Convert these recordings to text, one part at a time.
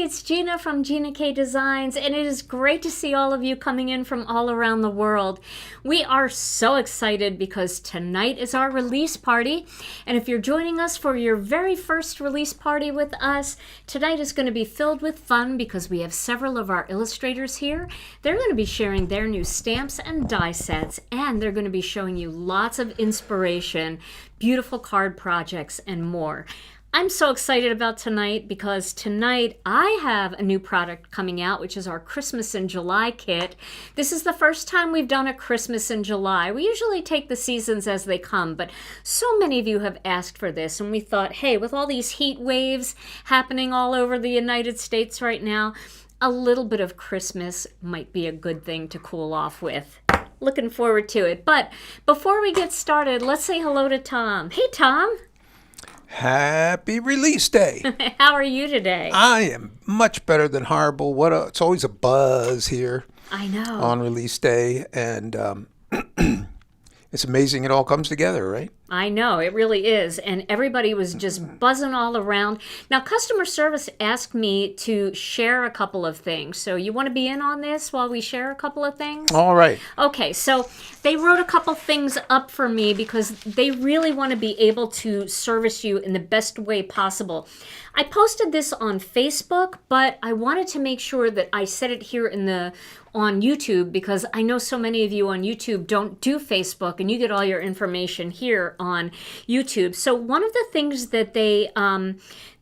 it's Gina from Gina K Designs, and it is great to see all of you coming in from all around the world. We are so excited because tonight is our release party, and if you're joining us for your very first release party with us, tonight is going to be filled with fun because we have several of our illustrators here. They're going to be sharing their new stamps and die sets, and they're going to be showing you lots of inspiration, beautiful card projects, and more. I'm so excited about tonight because tonight I have a new product coming out, which is our Christmas in July kit. This is the first time we've done a Christmas in July. We usually take the seasons as they come, but so many of you have asked for this, and we thought, hey, with all these heat waves happening all over the United States right now, a little bit of Christmas might be a good thing to cool off with. Looking forward to it. But before we get started, let's say hello to Tom. Hey, Tom. Happy release day. How are you today? I am much better than horrible. It's always a buzz here. I know. On release day, and it's amazing it all comes together, right? I know, it really is. And everybody was just buzzing all around. Now, customer service asked me to share a couple of things. So you want to be in on this while we share a couple of things? All right. Okay, so they wrote a couple things up for me because they really want to be able to service you in the best way possible. I posted this on Facebook, but I wanted to make sure that I said it here on YouTube because I know so many of you on YouTube don't do Facebook and you get all your information here on YouTube. So one of the things that they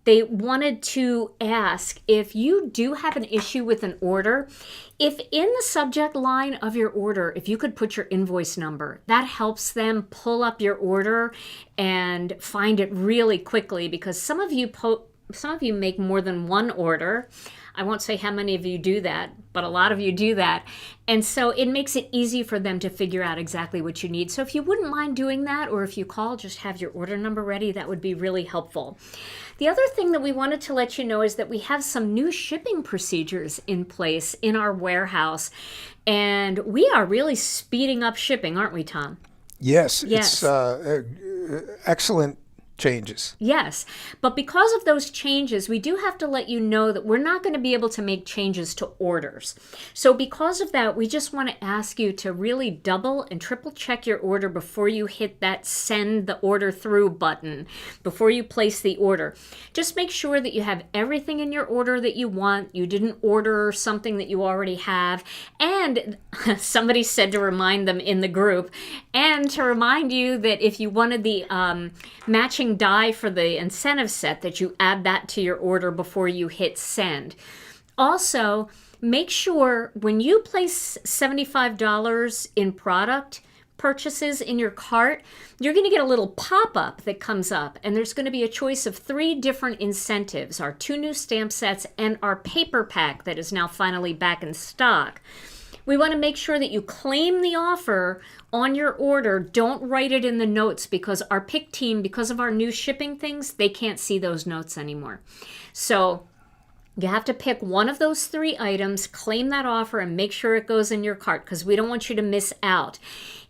wanted to ask, if you do have an issue with an order, if in the subject line of your order, if you could put your invoice number, that helps them pull up your order and find it really quickly because some of you make more than one order. I won't say how many of you do that, but a lot of you do that. And so it makes it easy for them to figure out exactly what you need. So if you wouldn't mind doing that, or if you call, just have your order number ready, that would be really helpful. The other thing that we wanted to let you know is that we have some new shipping procedures in place in our warehouse. And we are really speeding up shipping, aren't we, Tom? Yes. Yes. It's excellent changes. Yes, but because of those changes, we do have to let you know that we're not going to be able to make changes to orders. So because of that, we just want to ask you to really double and triple check your order before you hit that send the order through button, before you place the order. Just make sure that you have everything in your order that you want. You didn't order something that you already have. And somebody said to remind them in the group, and to remind you that if you wanted the matching die for the incentive set, that you add that to your order before you hit send. Also, make sure when you place $75 in product purchases in your cart, you're going to get a little pop-up that comes up, and there's going to be a choice of 3 different incentives, our 2 new stamp sets and our paper pack that is now finally back in stock. We want to make sure that you claim the offer on your order. Don't write it in the notes because our pick team, because of our new shipping things, they can't see those notes anymore. So you have to pick one of those 3 items, claim that offer, and make sure it goes in your cart because we don't want you to miss out.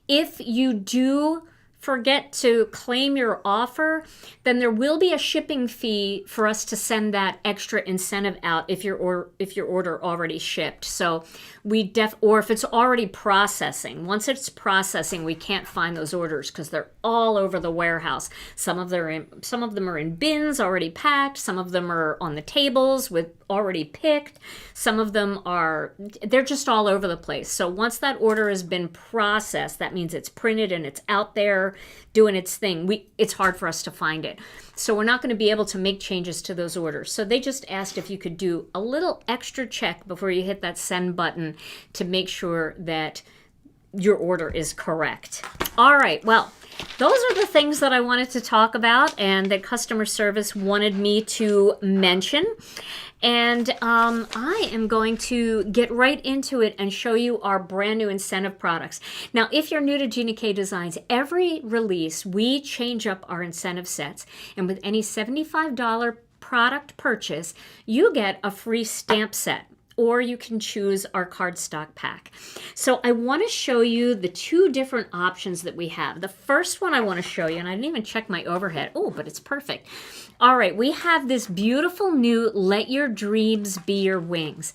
If you do forget to claim your offer, then there will be a shipping fee for us to send that extra incentive out if your order already shipped. So or if it's already processing. Once it's processing, we can't find those orders because they're all over the warehouse. Some of them are in bins already packed. Some of them are on the tables with already picked. Some of them they're just all over the place. So once that order has been processed, that means it's printed and it's out there doing its thing. It's hard for us to find it. So we're not going to be able to make changes to those orders. So they just asked if you could do a little extra check before you hit that send button to make sure that your order is correct. All right, well, those are the things that I wanted to talk about and that customer service wanted me to mention. And I am going to get right into it and show you our brand new incentive products. Now, if you're new to Gina K Designs, every release we change up our incentive sets. And with any $75 product purchase, you get a free stamp set. or you can choose our cardstock pack. So I want to show you the two different options that we have. The first one I want to show you, and I didn't even check my overhead. Oh, but it's perfect. All right, we have this beautiful new Let Your Dreams Be Your Wings.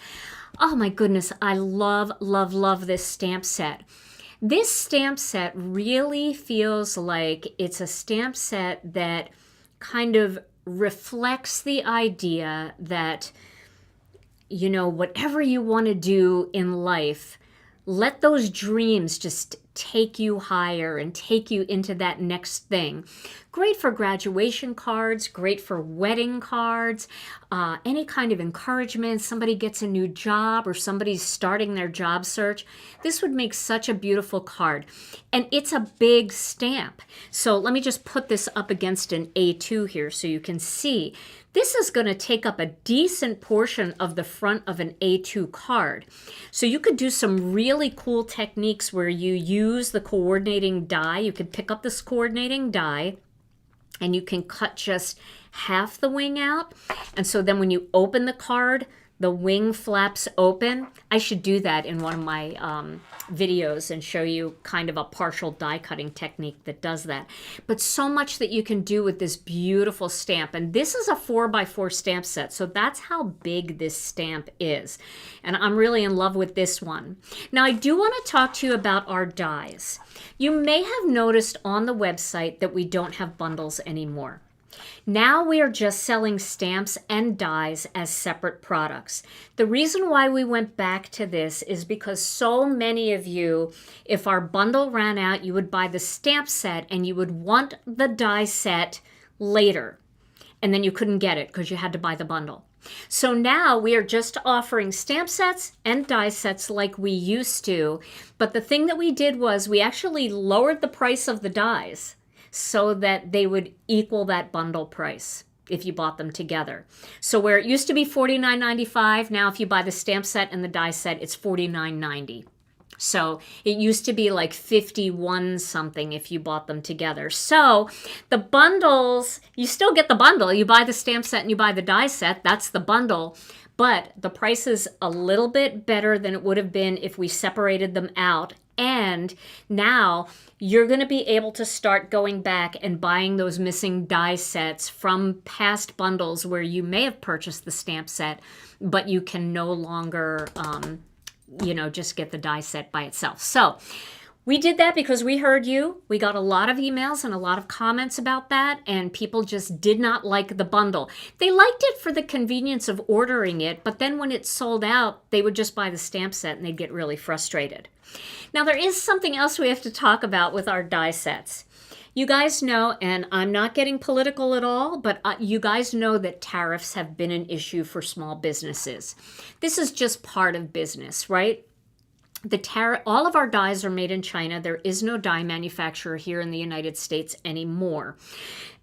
Oh my goodness, I love, love, love this stamp set. This stamp set really feels like it's a stamp set that kind of reflects the idea that, you know, whatever you want to do in life, let those dreams just take you higher and take you into that next thing. Great for graduation cards, great for wedding cards, any kind of encouragement. Somebody gets a new job or somebody's starting their job search. This would make such a beautiful card. And it's a big stamp. So let me just put this up against an A2 here so you can see. This is going to take up a decent portion of the front of an A2 card. So you could do some really cool techniques where you use the coordinating die. You could pick up this coordinating die and you can cut just half the wing out. And so then when you open the card, the wing flaps open. I should do that in one of my videos and show you kind of a partial die cutting technique that does that. But so much that you can do with this beautiful stamp. And this is a 4x4 stamp set, so that's how big this stamp is. And I'm really in love with this one. Now I do want to talk to you about our dies. You may have noticed on the website that we don't have bundles anymore. Now we are just selling stamps and dies as separate products. The reason why we went back to this is because so many of you, if our bundle ran out, you would buy the stamp set and you would want the die set later. And then you couldn't get it because you had to buy the bundle. So now we are just offering stamp sets and die sets like we used to. But the thing that we did was we actually lowered the price of the dies so that they would equal that bundle price if you bought them together. So where it used to be $49.95, now if you buy the stamp set and the die set, it's $49.90. So it used to be like 51 something if you bought them together. So the bundles, you still get the bundle. You buy the stamp set and you buy the die set, that's the bundle. But the price is a little bit better than it would have been if we separated them out. And now you're going to be able to start going back and buying those missing die sets from past bundles where you may have purchased the stamp set, but you can no longer, just get the die set by itself. So we did that because we heard you. We got a lot of emails and a lot of comments about that, and people just did not like the bundle. They liked it for the convenience of ordering it, but then when it sold out, they would just buy the stamp set and they'd get really frustrated. Now, there is something else we have to talk about with our die sets. You guys know, and I'm not getting political at all, but you guys know that tariffs have been an issue for small businesses. This is just part of business, right? All of our dies are made in China. There is no die manufacturer here in the United States anymore.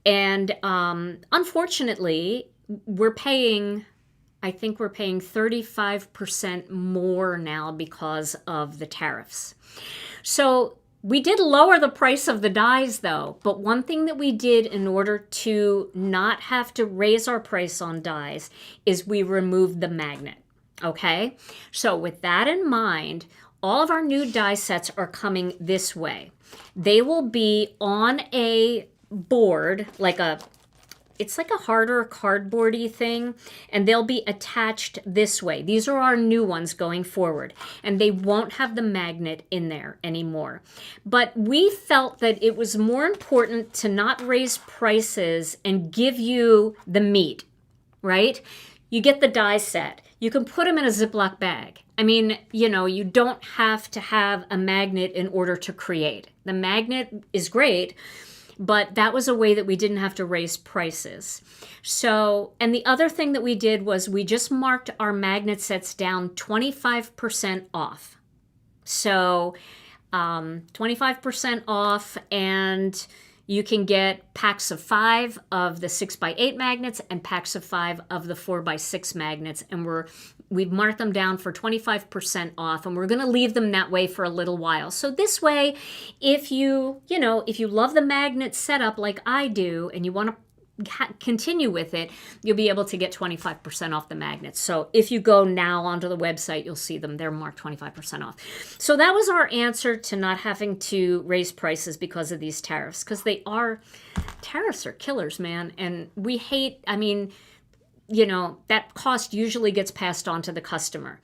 And unfortunately, I think we're paying 35% more now because of the tariffs. So we did lower the price of the dies though, but one thing that we did in order to not have to raise our price on dies is we removed the magnet, okay? So with that in mind, all of our new die sets are coming this way. They will be on a board, it's like a harder cardboardy thing, and they'll be attached this way. These are our new ones going forward, and they won't have the magnet in there anymore. But we felt that it was more important to not raise prices and give you the meat, right? You get the die set. You can put them in a Ziploc bag. I mean, you don't have to have a magnet in order to create. The magnet is great, but that was a way that we didn't have to raise prices. So, and the other thing that we did was we just marked our magnet sets down 25% off. So, 25% off, and you can get packs of 5 of the 6x8 magnets and packs of 5 of the 4x6 magnets. And we've marked them down for 25% off, and we're going to leave them that way for a little while. So this way, if you love the magnet setup like I do, and you want to continue with it, you'll be able to get 25% off the magnets. So if you go now onto the website, you'll see them. They're marked 25% off. So that was our answer to not having to raise prices because of these tariffs, because tariffs are killers, man. And we hate, that cost usually gets passed on to the customer.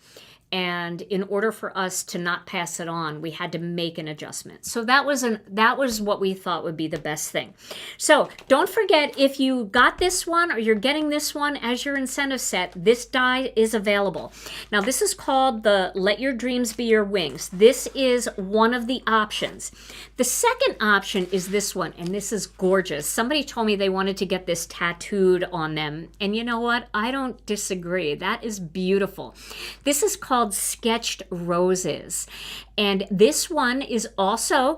And in order for us to not pass it on, we had to make an adjustment. So that was what we thought would be the best thing. So don't forget, if you got this one or you're getting this one as your incentive set, this die is available. Now this is called the Let Your Dreams Be Your Wings. This is one of the options. The second option is this one, and this is gorgeous. Somebody told me they wanted to get this tattooed on them. And you know what? I don't disagree. That is beautiful. This is called Sketched Roses. And this one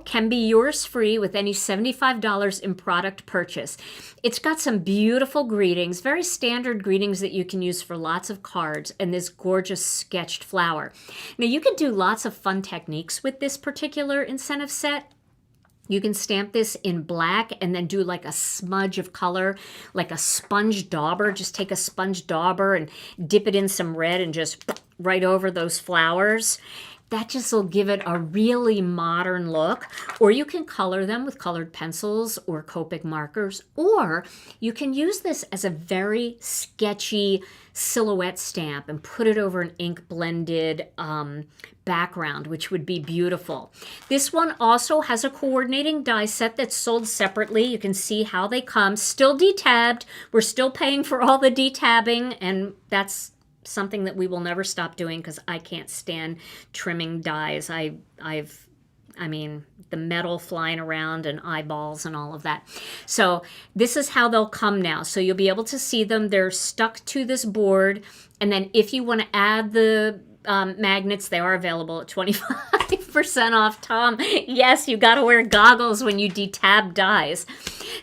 can be yours free with any $75 in product purchase. It's got some beautiful greetings, very standard greetings that you can use for lots of cards, and this gorgeous sketched flower. Now you can do lots of fun techniques with this particular incentive set. You can stamp this in black and then do like a smudge of color, like a sponge dauber. Just take a sponge dauber and dip it in some red and just right over those flowers. That just will give it a really modern look. Or you can color them with colored pencils or Copic markers. Or you can use this as a very sketchy silhouette stamp and put it over an ink blended background, which would be beautiful. This one also has a coordinating die set that's sold separately. You can see how they come. Still detabbed. We're still paying for all the detabbing, and that's something that we will never stop doing because I can't stand trimming dies. The metal flying around and eyeballs and all of that. So this is how they'll come now. So you'll be able to see them. They're stuck to this board. And then if you want to add the magnets, they are available at 25% off. Tom, yes, you got to wear goggles when you detab dies.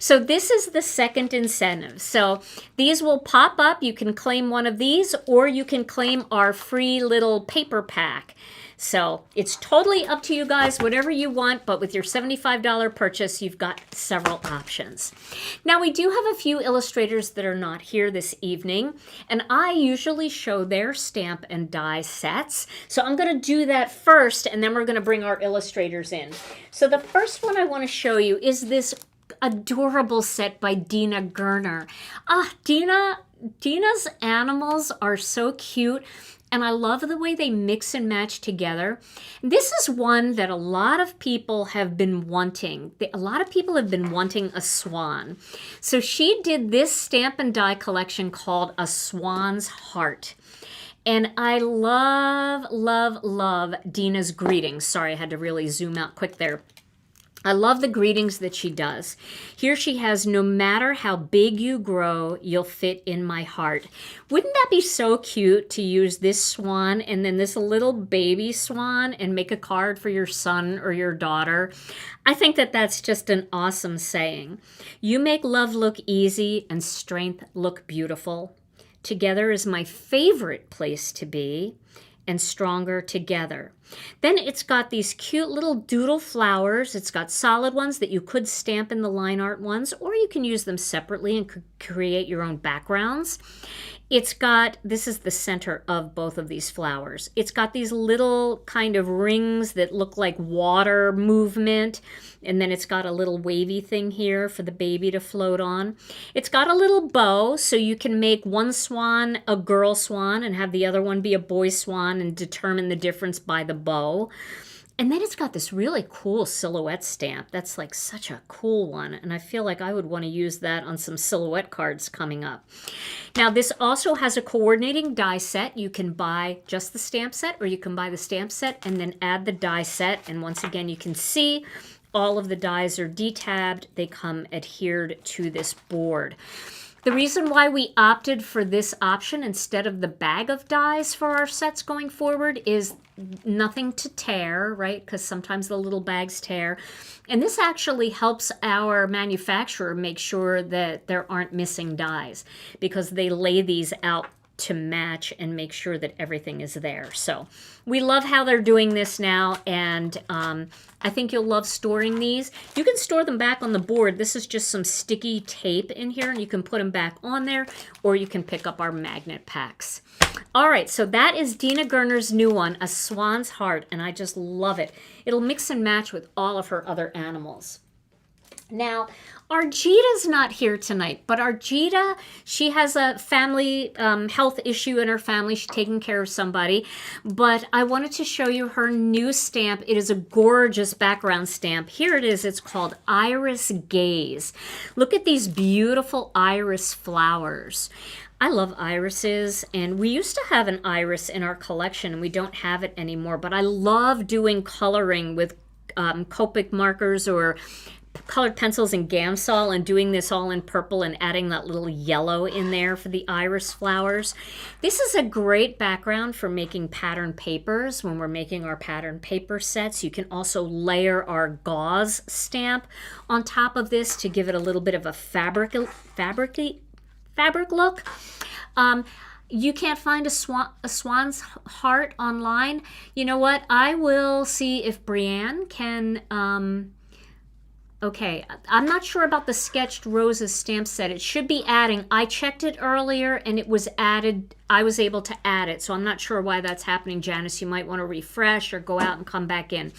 So this is the second incentive. So these will pop up. You can claim one of these, or you can claim our free little paper pack. So it's totally up to you guys, whatever you want, but with your $75 purchase, you've got several options. Now, we do have a few illustrators that are not here this evening, and I usually show their stamp and die sets. So I'm going to do that first, and then we're going to bring our illustrators in. So the first one I want to show you is this adorable set by Dina Gerner. Dina's animals are so cute. And I love the way they mix and match together. This is one that a lot of people have been wanting. A lot of people have been wanting a swan. So she did this stamp and die collection called A Swan's Heart. And I love, love, love Dina's greetings. Sorry, I had to really zoom out quick there. I love the greetings that she does. Here she has, no matter how big you grow, you'll fit in my heart. Wouldn't that be so cute to use this swan and then this little baby swan and make a card for your son or your daughter? I think that that's just an awesome saying. You make love look easy and strength look beautiful. Together is my favorite place to be, and stronger together. Then it's got these cute little doodle flowers. It's got solid ones that you could stamp in the line art ones, or you can use them separately and create your own backgrounds. This is the center of both of these flowers. It's got these little kind of rings that look like water movement, and then it's got a little wavy thing here for the baby to float on. It's got a little bow, so you can make one swan a girl swan and have the other one be a boy swan and determine the difference by the bow. And then it's got this really cool silhouette stamp. That's like such a cool one. And I feel like I would want to use that on some silhouette cards coming up. Now, this also has a coordinating die set. You can buy just the stamp set, or you can buy the stamp set and then add the die set. And once again, you can see all of the dies are detabbed. They come adhered to this board. The reason why we opted for this option instead of the bag of dies for our sets going forward is nothing to tear, right? Because sometimes the little bags tear. And this actually helps our manufacturer make sure that there aren't missing dies, because they lay these out to match and make sure that everything is there. So we love how they're doing this now, and I think you'll love storing these. You can store them back on the board. This is just some sticky tape in here, and you can put them back on there, or you can pick up our magnet packs. All right, so that is Dina Gerner's new one, A Swan's Heart, and I just love it. It'll mix and match with all of her other animals. Now, Arjita's not here tonight, but Arjita, she has a family health issue in her family. She's taking care of somebody, but I wanted to show you her new stamp. It is a gorgeous background stamp. Here it is. It's called Iris Gaze. Look at these beautiful iris flowers. I love irises, and we used to have an iris in our collection, and we don't have it anymore, but I love doing coloring with Copic markers or colored pencils and Gamsol, and doing this all in purple and adding that little yellow in there for the iris flowers. This is a great background for making pattern papers when we're making our pattern paper sets. You can also layer our gauze stamp on top of this to give it a little bit of a fabric look. You can't find a swan's heart online. You know what? I will see if Brianne can... Okay, I'm not sure about the Sketched Roses stamp set. It should be adding. I checked it earlier and it was added. I was able to add it, so I'm not sure why that's happening, Janice. You might want to refresh or go out and come back in.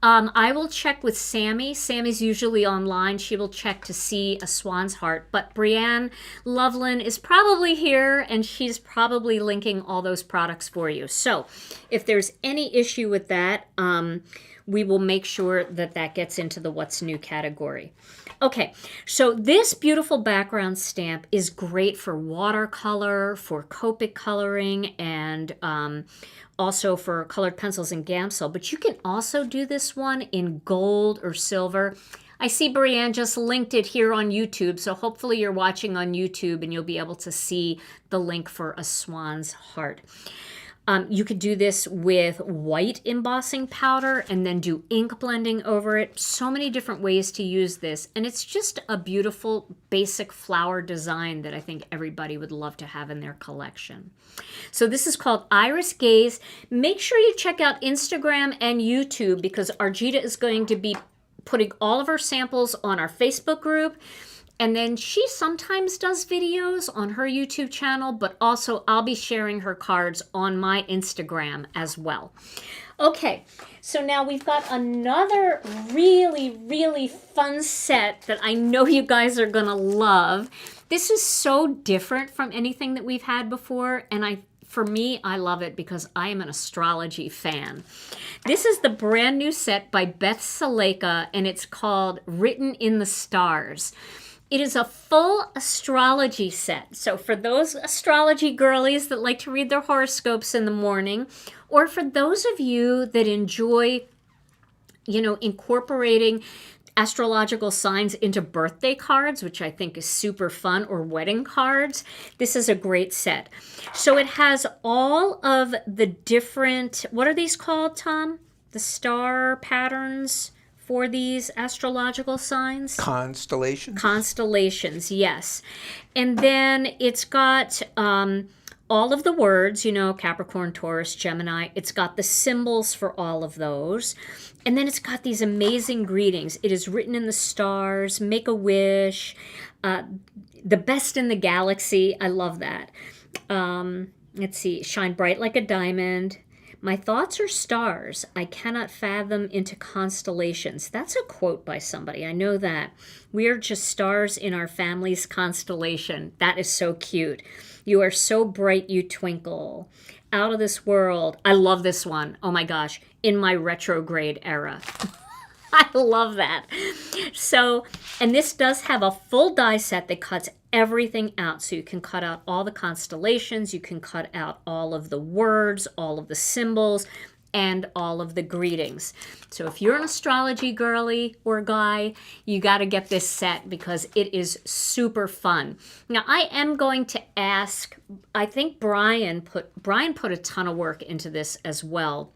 I will check with Sammy. Sammy's usually online. She will check to see a Swan's Heart. But Brianne Loveland is probably here, and she's probably linking all those products for you. So if there's any issue with that, we will make sure that that gets into the What's New category. Okay, so this beautiful background stamp is great for watercolor, for Copic coloring, and also for colored pencils and Gamsol. But you can also do this one in gold or silver. I see Brianne just linked it here on YouTube, so hopefully you're watching on YouTube and you'll be able to see the link for A Swan's Heart. You could do this with white embossing powder and then do ink blending over it. So many different ways to use this. And it's just a beautiful basic flower design that I think everybody would love to have in their collection. So this is called Iris Gaze. Make sure you check out Instagram and YouTube, because Arjita is going to be putting all of her samples on our Facebook group. And then she sometimes does videos on her YouTube channel, but also I'll be sharing her cards on my Instagram as well. Okay, so now we've got another really, really fun set that I know you guys are gonna love. This is so different from anything that we've had before, and for me, I love it because I am an astrology fan. This is the brand new set by Beth Saleka, and it's called Written in the Stars. It is a full astrology set. So for those astrology girlies that like to read their horoscopes in the morning, or for those of you that enjoy, incorporating astrological signs into birthday cards, which I think is super fun, or wedding cards, this is a great set. So it has all of the different, what are these called, Tom? The star patterns for these astrological signs? Constellations? Constellations, yes. And then it's got all of the words, Capricorn, Taurus, Gemini. It's got the symbols for all of those. And then it's got these amazing greetings. It is written in the stars, make a wish, the best in the galaxy. I love that. Let's see, shine bright like a diamond. My thoughts are stars. I cannot fathom into constellations. That's a quote by somebody. I know that. We are just stars in our family's constellation. That is so cute. You are so bright, you twinkle. Out of this world. I love this one. Oh my gosh. In my retrograde era. I love that. So, and this does have a full die set that cuts everything out. So you can cut out all the constellations, you can cut out all of the words, all of the symbols, and all of the greetings. So if you're an astrology girly or guy, you got to get this set because it is super fun. Now I am going to ask, I think Brian put a ton of work into this as well,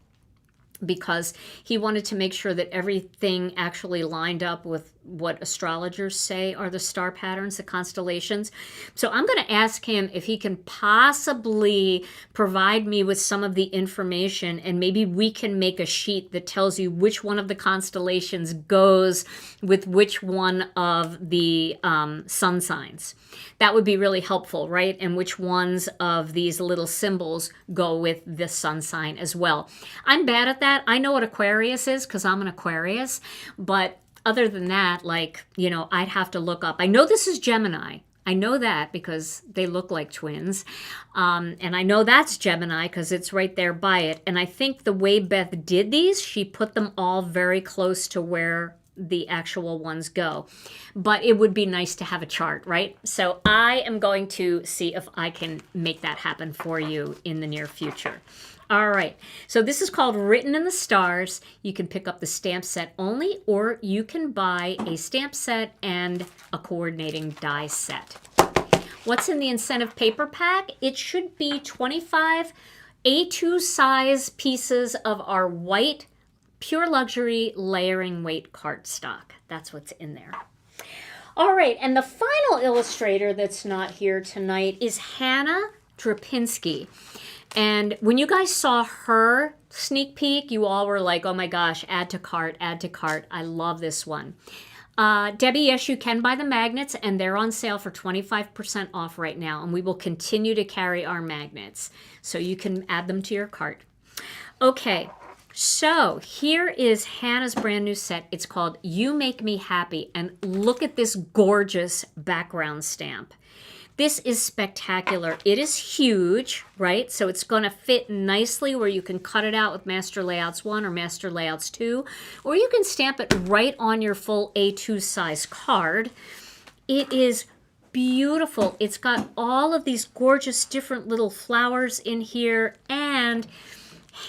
because he wanted to make sure that everything actually lined up with what astrologers say are the star patterns, the constellations. So I'm going to ask him if he can possibly provide me with some of the information, and maybe we can make a sheet that tells you which one of the constellations goes with which one of the sun signs. That would be really helpful, right? And which ones of these little symbols go with the sun sign as well. I'm bad at that. I know what Aquarius is because I'm an Aquarius, but other than that, like, you know, I'd have to look up. I know this is Gemini. I know that because they look like twins. And I know that's Gemini because it's right there by it. And I think the way Beth did these, she put them all very close to where the actual ones go. But it would be nice to have a chart, right? So I am going to see if I can make that happen for you in the near future. All right, so this is called Written in the Stars. You can pick up the stamp set only, or you can buy a stamp set and a coordinating die set. What's in the incentive paper pack? It should be 25 A2 size pieces of our white Pure Luxury layering weight cardstock. That's what's in there. All right, and the final illustrator that's not here tonight is Hannah Drapinski. And when you guys saw her sneak peek, you all were like, oh my gosh, add to cart, add to cart. I love this one. Debbie, yes, you can buy the magnets, and they're on sale for 25% off right now. And we will continue to carry our magnets, so you can add them to your cart. Okay, so here is Hannah's brand new set. It's called You Make Me Happy. And look at this gorgeous background stamp. This is spectacular. It is huge, right? So it's going to fit nicely where you can cut it out with Master Layouts 1 or Master Layouts 2, or you can stamp it right on your full A2 size card. It is beautiful. It's got all of these gorgeous different little flowers in here, and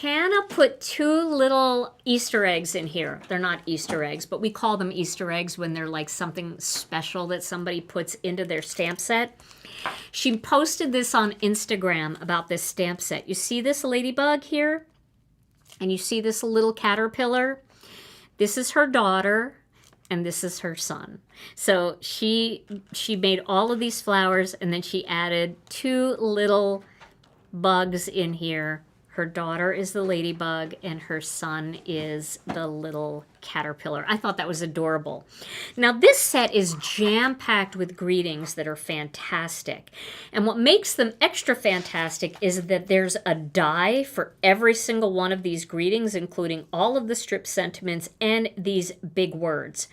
Hannah put 2 little Easter eggs in here. They're not Easter eggs, but we call them Easter eggs when they're like something special that somebody puts into their stamp set. She posted this on Instagram about this stamp set. You see this ladybug here? And you see this little caterpillar? This is her daughter, and this is her son. So she made all of these flowers, and then she added 2 little bugs in here. Her daughter is the ladybug, and her son is the little caterpillar. I thought that was adorable. Now, this set is jam-packed with greetings that are fantastic. And what makes them extra fantastic is that there's a die for every single one of these greetings, including all of the strip sentiments and these big words.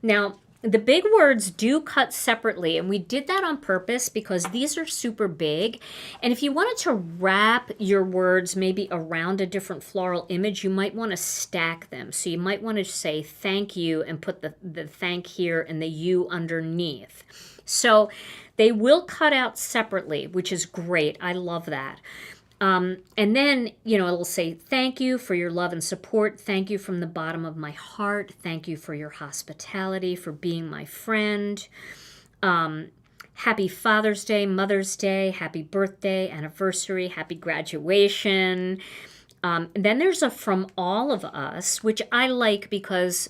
Now, the big words do cut separately, and we did that on purpose because these are super big. And if you wanted to wrap your words maybe around a different floral image, you might want to stack them. So you might want to say thank you and put the thank here and the you underneath. So they will cut out separately, which is great. I love that. And then, you know, it'll say, thank you for your love and support. Thank you from the bottom of my heart. Thank you for your hospitality, for being my friend. Happy Father's Day, Mother's Day, happy birthday, anniversary, happy graduation. And then there's a from all of us, which I like because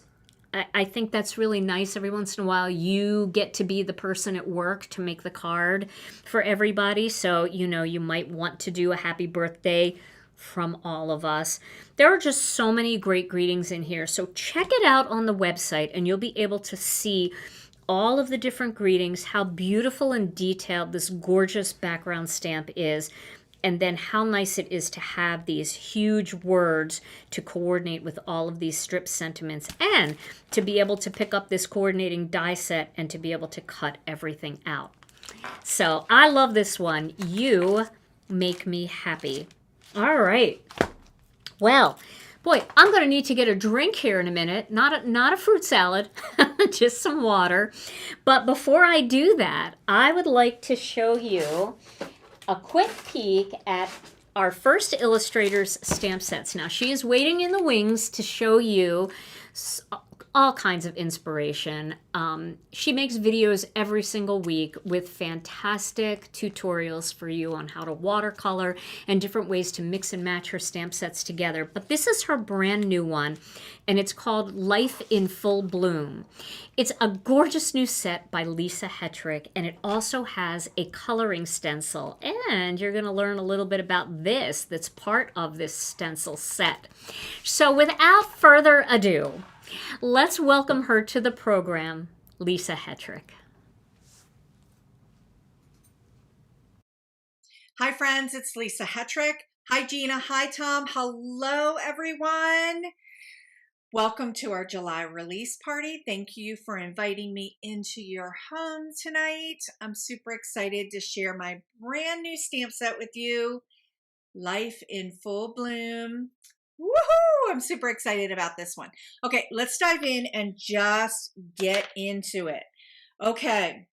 I think that's really nice. Every once in a while, you get to be the person at work to make the card for everybody. So, you know, you might want to do a happy birthday from all of us. There are just so many great greetings in here. So check it out on the website, and you'll be able to see all of the different greetings, how beautiful and detailed this gorgeous background stamp is, and then how nice it is to have these huge words to coordinate with all of these strip sentiments, and to be able to pick up this coordinating die set and to be able to cut everything out. So I love this one. You Make Me Happy. All right. Well, boy, I'm going to need to get a drink here in a minute. Not a fruit salad, just some water. But before I do that, I would like to show you a quick peek at our first illustrator's stamp sets. Now, she is waiting in the wings to show you all kinds of inspiration. She makes videos every single week with fantastic tutorials for you on how to watercolor and different ways to mix and match her stamp sets together. But this is her brand new one, and it's called Life in Full Bloom. It's a gorgeous new set by Lisa Hetrick, and it also has a coloring stencil. And you're going to learn a little bit about this that's part of this stencil set. So without further ado, let's welcome her to the program, Lisa Hetrick. Hi friends, it's Lisa Hetrick. Hi Gina, hi Tom. Hello everyone. Welcome to our July release party. Thank you for inviting me into your home tonight. I'm super excited to share my brand new stamp set with you, Life in Full Bloom. Woohoo! I'm super excited about this one. Okay, let's dive in and just get into it. Okay,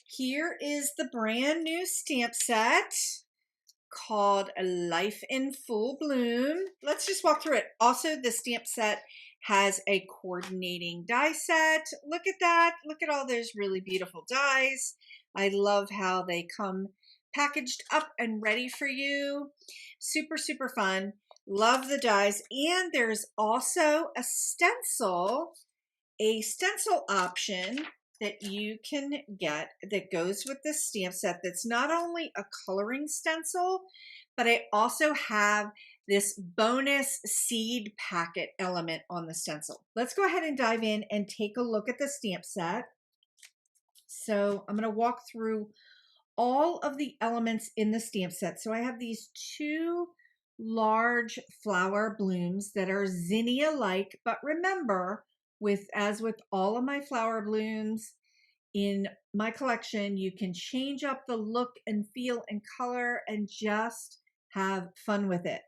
here is the brand new stamp set called Life in Full Bloom. Let's just walk through it. Also, the stamp set has a coordinating die set. Look at that. Look at all those really beautiful dies. I love how they come packaged up and ready for you. Super, super fun. Love the dies. And there's also a stencil option that you can get that goes with this stamp set that's not only a coloring stencil, but I also have this bonus seed packet element on the stencil. Let's go ahead and dive in and take a look at the stamp set. So I'm going to walk through all of the elements in the stamp set. So I have these two large flower blooms that are zinnia-like, but remember, as with all of my flower blooms in my collection, you can change up the look and feel and color and just have fun with it.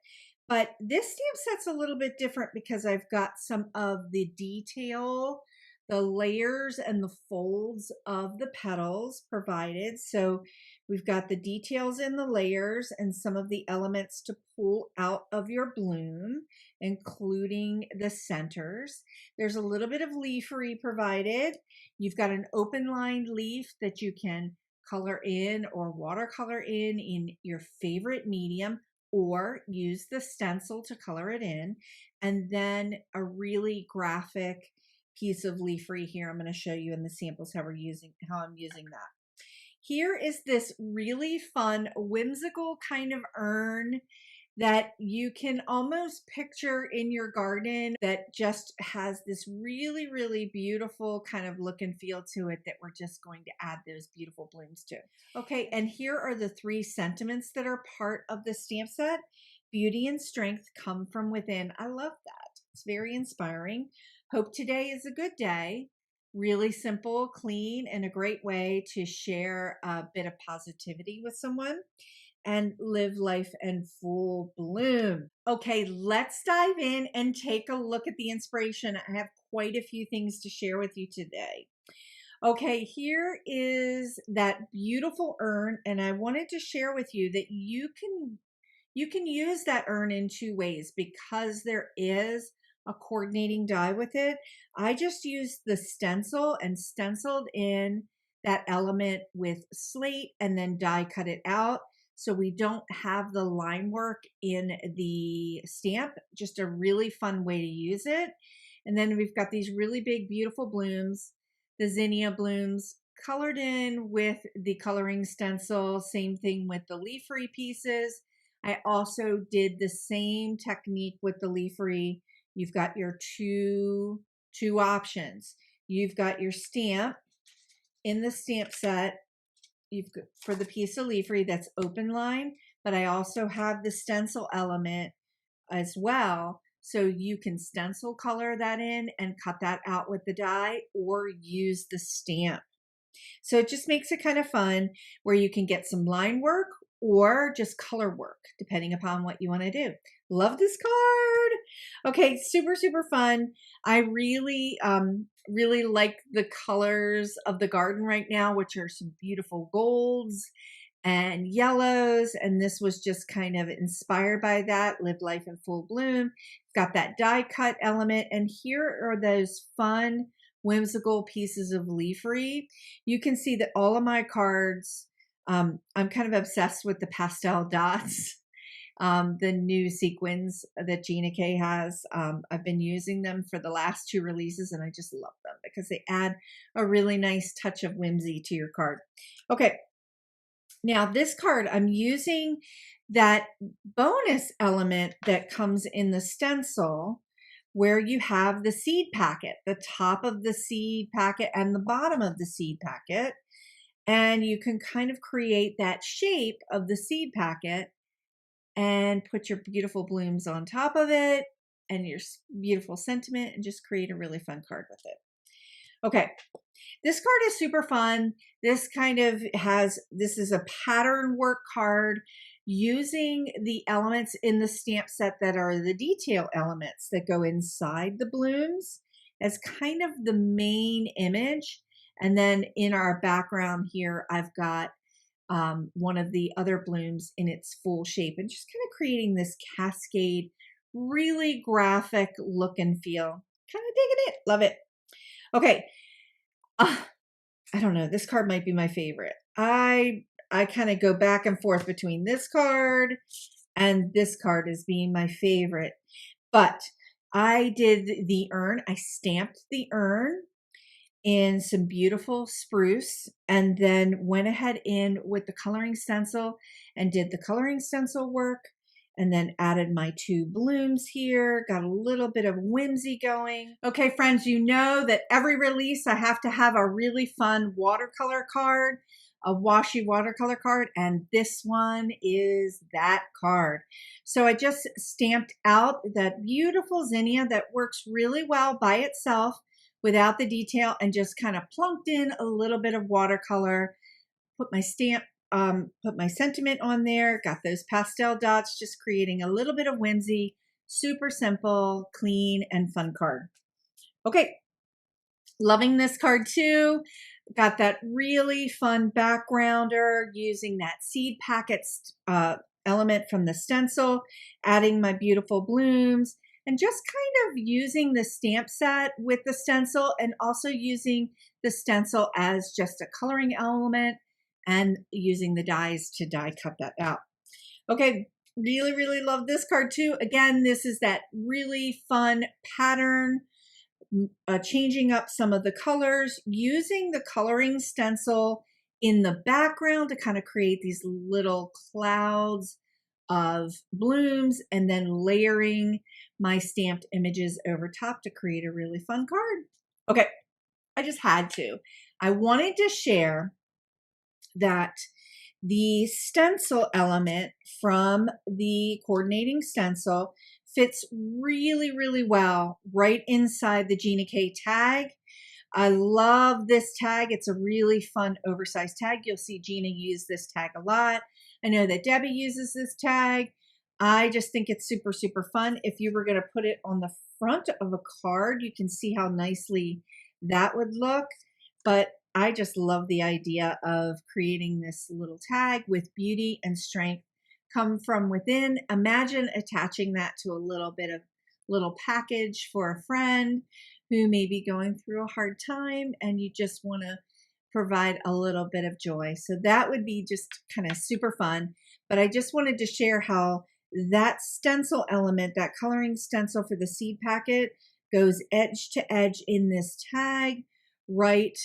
But this stamp set's a little bit different because I've got some of the detail, the layers and the folds of the petals provided. So we've got the details in the layers and some of the elements to pull out of your bloom, including the centers. There's a little bit of leafery provided. You've got an open lined leaf that you can color in or watercolor in your favorite medium, or use the stencil to color it in. And then a really graphic piece of leafery here. I'm going to show you in the samples how I'm using that. Here is this really fun, whimsical kind of urn that you can almost picture in your garden that just has this really, really beautiful kind of look and feel to it that we're just going to add those beautiful blooms to. Okay, and here are the 3 sentiments that are part of the stamp set. Beauty and strength come from within. I love that. It's very inspiring. Hope today is a good day. Really simple, clean, and a great way to share a bit of positivity with someone and live life in full bloom. Okay, let's dive in and take a look at the inspiration. I have quite a few things to share with you today. Okay, here is that beautiful urn, and I wanted to share with you that you can use that urn in 2 ways because there is a coordinating die with it. I just used the stencil and stenciled in that element with slate and then die cut it out. So we don't have the line work in the stamp, just a really fun way to use it. And then we've got these really big, beautiful blooms, the zinnia blooms colored in with the coloring stencil, same thing with the leafery pieces. I also did the same technique with the leafery. You've got your two options. You've got your stamp in the stamp set. You've got for the piece of leafery that's open line, but I also have the stencil element as well. So you can stencil color that in and cut that out with the die or use the stamp. So it just makes it kind of fun where you can get some line work or just color work, depending upon what you want to do. Love this card. Okay, super, super fun. I really like the colors of the garden right now, which are some beautiful golds and yellows. And this was just kind of inspired by that. Live life in full bloom. Got that die cut element. And here are those fun, whimsical pieces of leafery. You can see that all of my cards, I'm kind of obsessed with the pastel dots. The new sequins that Gina K has. I've been using them for the last 2 releases and I just love them because they add a really nice touch of whimsy to your card. Okay, now this card, I'm using that bonus element that comes in the stencil where you have the seed packet, the top of the seed packet and the bottom of the seed packet. And you can kind of create that shape of the seed packet and put your beautiful blooms on top of it and your beautiful sentiment and just create a really fun card with it. Okay, this card is super fun. This kind of this is a pattern work card using the elements in the stamp set that are the detail elements that go inside the blooms as kind of the main image. And then in our background here, I've got one of the other blooms in its full shape and just kind of creating this cascade, really graphic look and feel. Kind of digging it. Love it. Okay. I don't know. This card might be my favorite. I kind of go back and forth between this card and this card as being my favorite. But I did the urn. I stamped the urn in some beautiful spruce and then went ahead in with the coloring stencil and did the coloring stencil work and then added my 2 blooms here, got a little bit of whimsy going. Okay, friends, you know that every release I have to have a really fun watercolor card, a washi watercolor card, and this one is that card. So I just stamped out that beautiful zinnia that works really well by itself without the detail and just kind of plunked in a little bit of watercolor, put my stamp, put my sentiment on there, got those pastel dots, just creating a little bit of whimsy, super simple, clean, and fun card. Okay, loving this card too. Got that really fun backgrounder using that seed packets element from the stencil, adding my beautiful blooms, and just kind of using the stamp set with the stencil and also using the stencil as just a coloring element and using the dies to die cut that out. Okay, really, really love this card too. Again, this is that really fun pattern, changing up some of the colors, using the coloring stencil in the background to kind of create these little clouds of blooms and then layering my stamped images over top to create a really fun card. Okay, I just had to. I wanted to share that the stencil element from the coordinating stencil fits really, really well right inside the Gina K tag. I love this tag. It's a really fun oversized tag. You'll see Gina use this tag a lot. I know that Debbie uses this tag. I just think it's super, super fun. If you were going to put it on the front of a card, you can see how nicely that would look. But I just love the idea of creating this little tag with beauty and strength come from within. Imagine attaching that to a little package for a friend who may be going through a hard time and you just want to provide a little bit of joy. So that would be just kind of super fun. But I just wanted to share how that stencil element, that coloring stencil for the seed packet, goes edge to edge in this tag right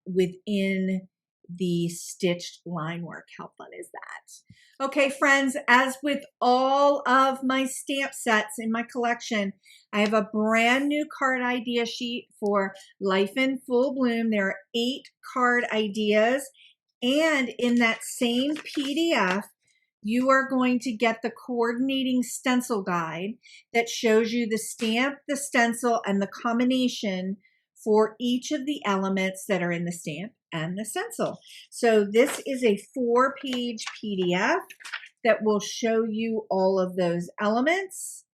within the stitched line work. How fun is that? Okay, friends, as with all of my stamp sets in my collection, I have a brand new card idea sheet for Life in Full Bloom. There are 8 card ideas, and in that same PDF, you are going to get the coordinating stencil guide that shows you the stamp, the stencil, and the combination for each of the elements that are in the stamp and the stencil. So this is a 4-page PDF that will show you all of those elements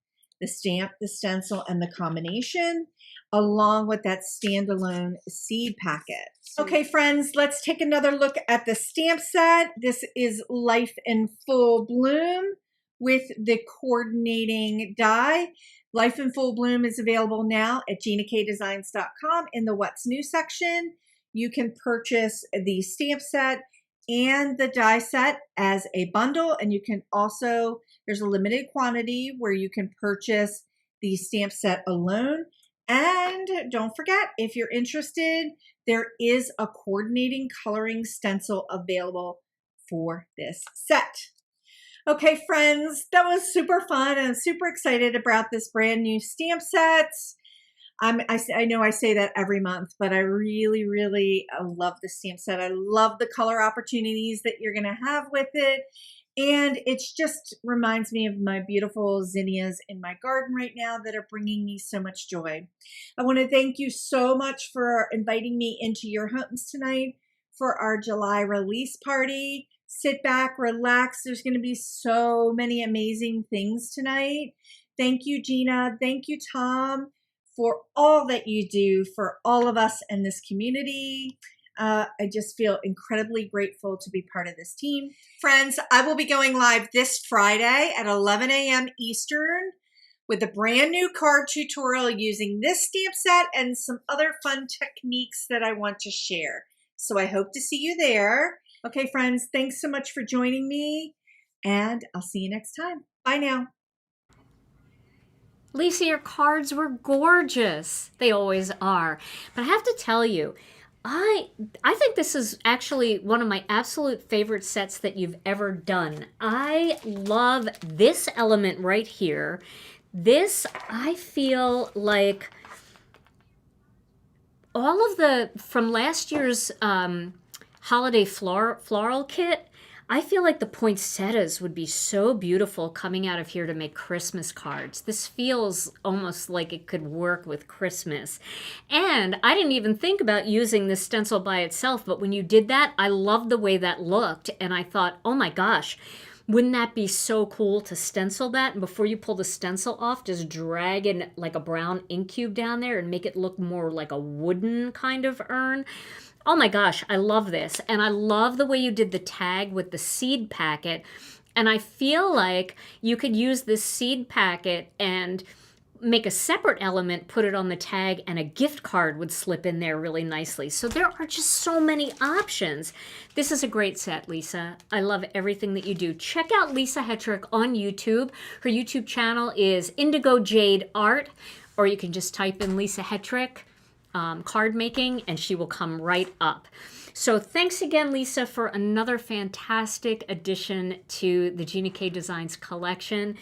the stamp, the stencil, and the combination, along with that standalone seed packet. Okay, friends, let's take another look at the stamp set. This is Life in Full Bloom with the coordinating die. Life in Full Bloom is available now at GinaKDesigns.com in the What's New section. You can purchase the stamp set and the die set as a bundle, and you can also, there's a limited quantity where you can purchase the stamp set alone. And don't forget, if you're interested, there is a coordinating coloring stencil available for this set. Okay, friends, that was super fun. I'm super excited about this brand new stamp set. I know I say that every month, but I really, really love the stamp set. I love the color opportunities that you're going to have with it. And it just reminds me of my beautiful zinnias in my garden right now that are bringing me so much joy. I want to thank you so much for inviting me into your homes tonight for our July release party. Sit back, relax. There's going to be so many amazing things tonight. Thank you, Gina. Thank you, Tom, for all that you do for all of us in this community. I just feel incredibly grateful to be part of this team. Friends, I will be going live this Friday at 11 a.m. Eastern with a brand new card tutorial using this stamp set and some other fun techniques that I want to share. So I hope to see you there. Okay, friends, thanks so much for joining me, and I'll see you next time. Bye now. Lisa, your cards were gorgeous. They always are. But I have to tell you, I think this is actually one of my absolute favorite sets that you've ever done. I love this element right here. This, I feel like all of the, from last year's holiday floral kit, I feel like the poinsettias would be so beautiful coming out of here to make Christmas cards. This feels almost like it could work with Christmas. And I didn't even think about using this stencil by itself, but when you did that, I loved the way that looked. And I thought, oh my gosh, wouldn't that be so cool to stencil that? And before you pull the stencil off, just drag in like a brown ink cube down there and make it look more like a wooden kind of urn. Oh my gosh, I love this. And I love the way you did the tag with the seed packet. And I feel like you could use this seed packet and make a separate element, put it on the tag, and a gift card would slip in there really nicely. So there are just so many options. This is a great set, Lisa. I love everything that you do. Check out Lisa Hetrick on YouTube. Her YouTube channel is Indigo Jade Art, or you can just type in Lisa Hetrick card making, and she will come right up. So thanks again, Lisa, for another fantastic addition to the Gina K Designs collection.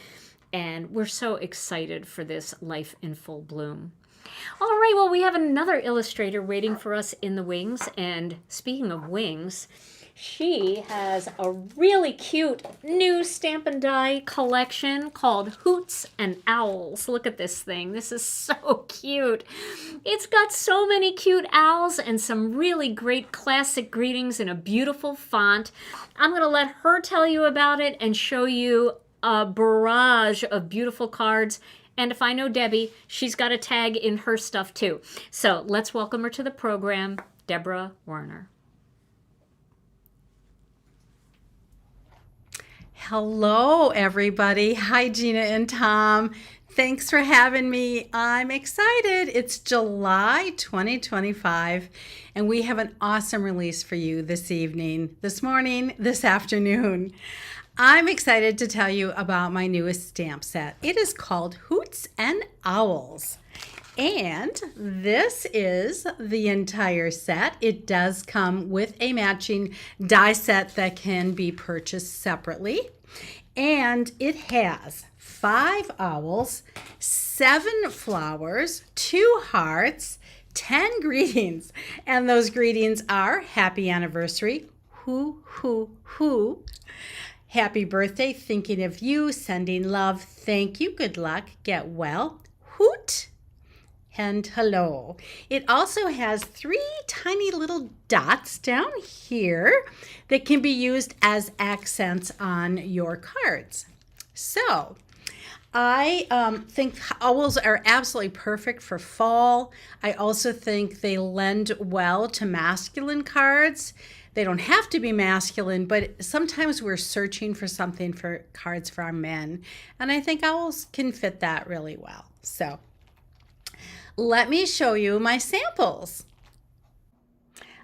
And we're so excited for this Life in Full Bloom. All right, well, we have another illustrator waiting for us in the wings. And speaking of wings, she has a really cute new Stamp and Die collection called Hoots and Owls. Look at this thing. This is so cute. It's got so many cute owls and some really great classic greetings in a beautiful font. I'm going to let her tell you about it and show you a barrage of beautiful cards. And if I know Debbie, she's got a tag in her stuff too. So let's welcome her to the program, Deborah Werner. Hello, everybody. Hi, Gina and Tom. Thanks for having me. I'm excited. It's July 2025, and we have an awesome release for you this evening, this morning, this afternoon. I'm excited to tell you about my newest stamp set. It is called Hoots and Owls. And this is the entire set. It does come with a matching die set that can be purchased separately. And it has 5 owls, 7 flowers, 2 hearts, 10 greetings. And those greetings are happy anniversary, hoo, happy birthday, thinking of you, sending love, thank you, good luck, get well, hoot, and hello. It also has 3 tiny little dots down here that can be used as accents on your cards. So I think owls are absolutely perfect for fall. I also think they lend well to masculine cards. They don't have to be masculine, but sometimes we're searching for something for cards for our men. And I think owls can fit that really well. So let me show you my samples.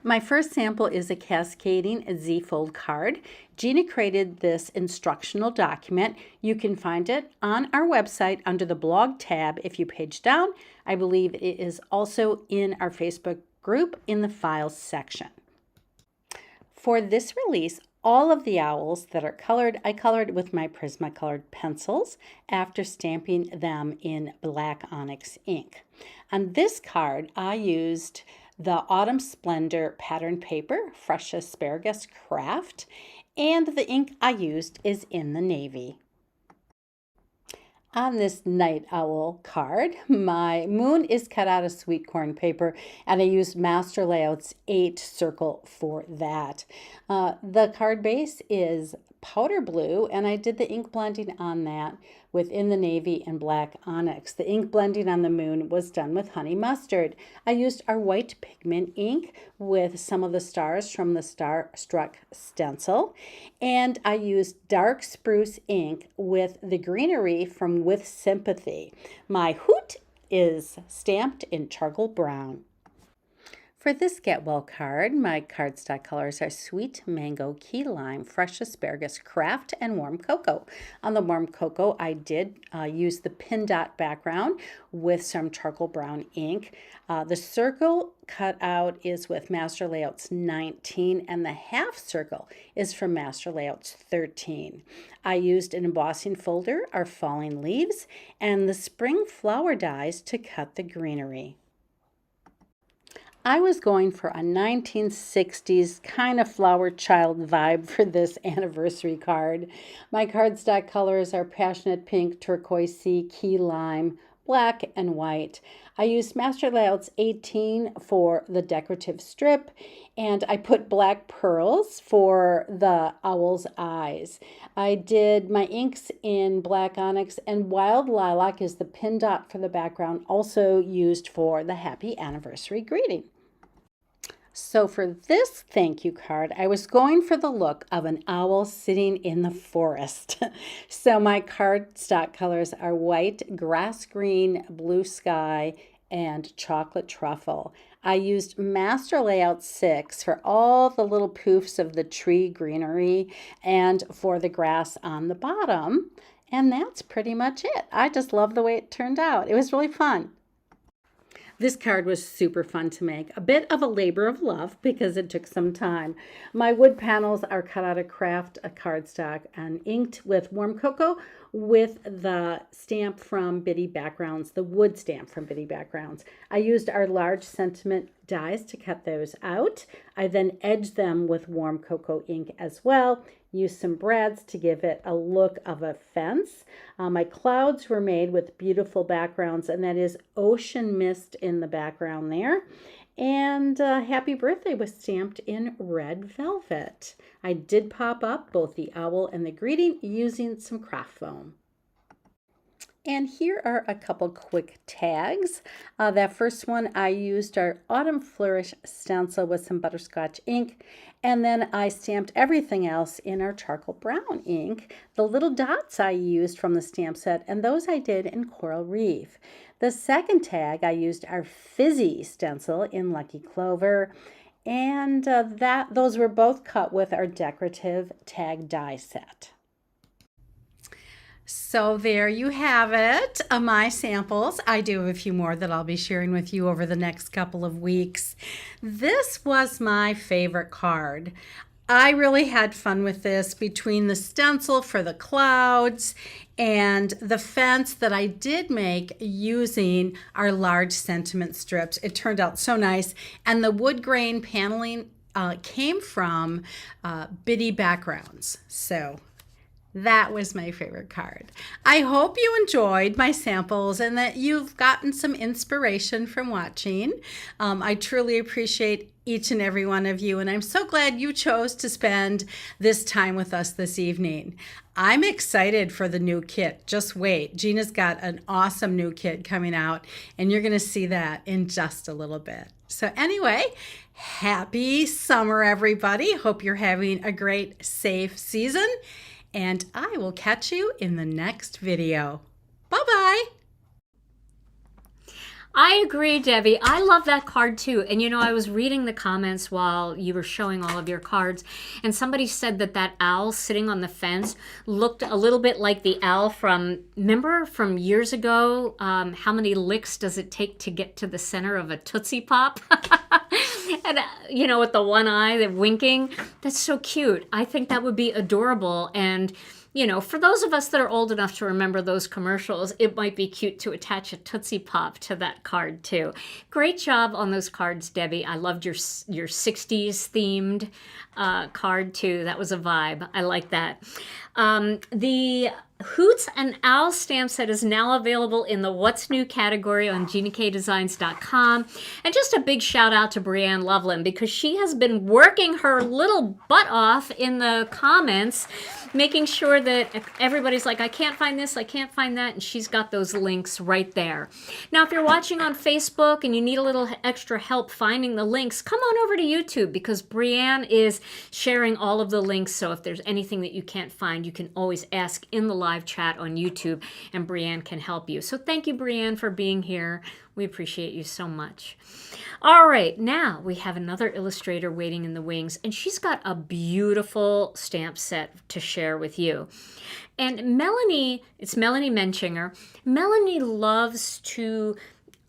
My first sample is a cascading Z-fold card. Gina created this instructional document. You can find it on our website under the blog tab if you page down. I believe it is also in our Facebook group in the files section. For this release, all of the owls that are colored, I colored with my Prismacolor pencils after stamping them in black onyx ink. On this card, I used the Autumn Splendor pattern paper, Fresh Asparagus Craft, and the ink I used is in the navy. On this Night Owl card, my moon is cut out of sweet corn paper, and I used Master Layout's 8 circle for that. The card base is powder blue, and I did the ink blending on that within the navy and black onyx. The ink blending on the moon was done with honey mustard. I used our white pigment ink with some of the stars from the Starstruck stencil, and I used dark spruce ink with the greenery from With Sympathy. My hoot is stamped in charcoal brown. For this Get Well card, my cardstock colors are Sweet Mango, Key Lime, Fresh Asparagus, Craft, and Warm Cocoa. On the Warm Cocoa, I did use the pin dot background with some charcoal brown ink. The circle cut out is with Master Layouts 19, and the half circle is from Master Layouts 13. I used an embossing folder, our Falling Leaves, and the Spring Flower dies to cut the greenery. I was going for a 1960s kind of flower child vibe for this anniversary card. My cardstock colors are Passionate Pink, Turquoise, Key Lime, Black, and White. I used Master Layouts 18 for the decorative strip, and I put black pearls for the owl's eyes. I did my inks in black onyx, and Wild Lilac is the pin dot for the background, also used for the happy anniversary greeting. So for this thank you card, I was going for the look of an owl sitting in the forest. So my cardstock colors are white, grass green, blue sky, and chocolate truffle. I used Master Layout 6 for all the little poofs of the tree greenery and for the grass on the bottom. And that's pretty much it. I just love the way it turned out. It was really fun. This card was super fun to make, a bit of a labor of love because it took some time. My wood panels are cut out of craft cardstock and inked with Warm Cocoa with the stamp from Bitty Backgrounds, the wood stamp from Bitty Backgrounds. I used our large sentiment dies to cut those out. I then edged them with Warm Cocoa ink as well. Used some brads to give it a look of a fence. My clouds were made with beautiful backgrounds, and that is Ocean Mist in the background there. And Happy Birthday was stamped in red velvet. I did pop up both the owl and the greeting using some craft foam. And here are a couple quick tags. That first one, I used our Autumn Flourish stencil with some butterscotch ink, and then I stamped everything else in our charcoal brown ink. The little dots I used from the stamp set, and those I did in Coral Reef. The second tag, I used our Fizzy stencil in Lucky Clover, and those were both cut with our decorative tag die set. So there you have it, my samples. I do have a few more that I'll be sharing with you over the next couple of weeks. This was my favorite card. I really had fun with this between the stencil for the clouds and the fence that I did make using our large sentiment strips. It turned out so nice. And the wood grain paneling came from Bitty Backgrounds. So That was my favorite card. I hope you enjoyed my samples and that you've gotten some inspiration from watching. I truly appreciate each and every one of you, and I'm so glad you chose to spend this time with us this evening. I'm excited for the new kit. Just wait. Gina's got an awesome new kit coming out, and you're going to see that in just a little bit. So anyway, happy summer, everybody. Hope you're having a great, safe season. And I will catch you in the next video. Bye-bye. I agree, Debbie. I love that card too. And you know, I was reading the comments while you were showing all of your cards, and somebody said that that owl sitting on the fence looked a little bit like the owl from, remember from years ago, how many licks does it take to get to the center of a Tootsie Pop? And, you know, with the one eye, the winking. That's so cute. I think that would be adorable. And you know, for those of us that are old enough to remember those commercials, it might be cute to attach a Tootsie Pop to that card too. Great job on those cards, Debbie. I loved your 60s themed card too. That was a vibe. I like that. The Hoots and Owl stamp set is now available in the What's New category on GinaKDesigns.com. And just a big shout out to Brianne Loveland, because she has been working her little butt off in the comments, making sure that everybody's like, I can't find this, I can't find that, and she's got those links right there. Now, if you're watching on Facebook and you need a little extra help finding the links, come on over to YouTube, because Brianne is sharing all of the links, so if there's anything that you can't find, you can always ask in the live chat on YouTube, and Brianne can help you. So thank you, Brianne, for being here. We appreciate you so much. All right, now we have another illustrator waiting in the wings, and she's got a beautiful stamp set to share with you. And Melanie, it's Melanie Menchinger. Melanie loves to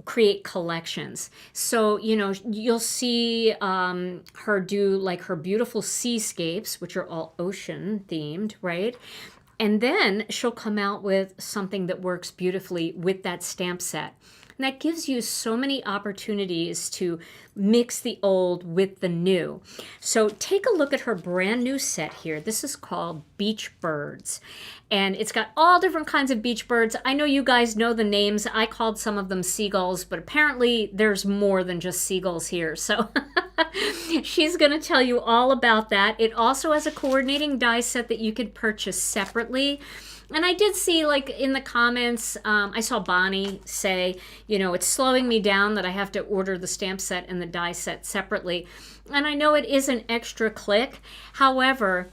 create collections. So, you know, you'll see her do like her beautiful seascapes, which are all ocean themed, right? And then she'll come out with something that works beautifully with that stamp set. And that gives you so many opportunities to mix the old with the new. So take a look at her brand new set here. This is called Beach Birds. And it's got all different kinds of beach birds. I know you guys know the names. I called some of them seagulls, but apparently there's more than just seagulls here. So she's going to tell you all about that. It also has a coordinating die set that you could purchase separately. And I did see, like, in the comments, I saw Bonnie say, you know, it's slowing me down that I have to order the stamp set and the die set separately. And I know it is an extra click. However,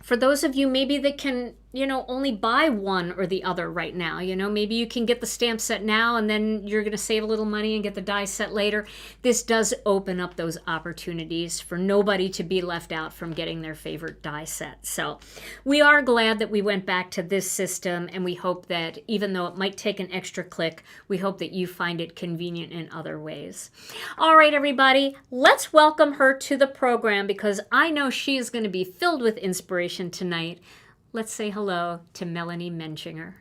for those of you maybe that can, you know, only buy one or the other right now, you know, maybe you can get the stamp set now and then you're going to save a little money and get the die set later. This does open up those opportunities for nobody to be left out from getting their favorite die set. So we are glad that we went back to this system, and we hope that even though it might take an extra click, we hope that you find it convenient in other ways. All right, everybody, let's welcome her to the program, because I know she is going to be filled with inspiration tonight. Let's say hello to Melanie Menchinger.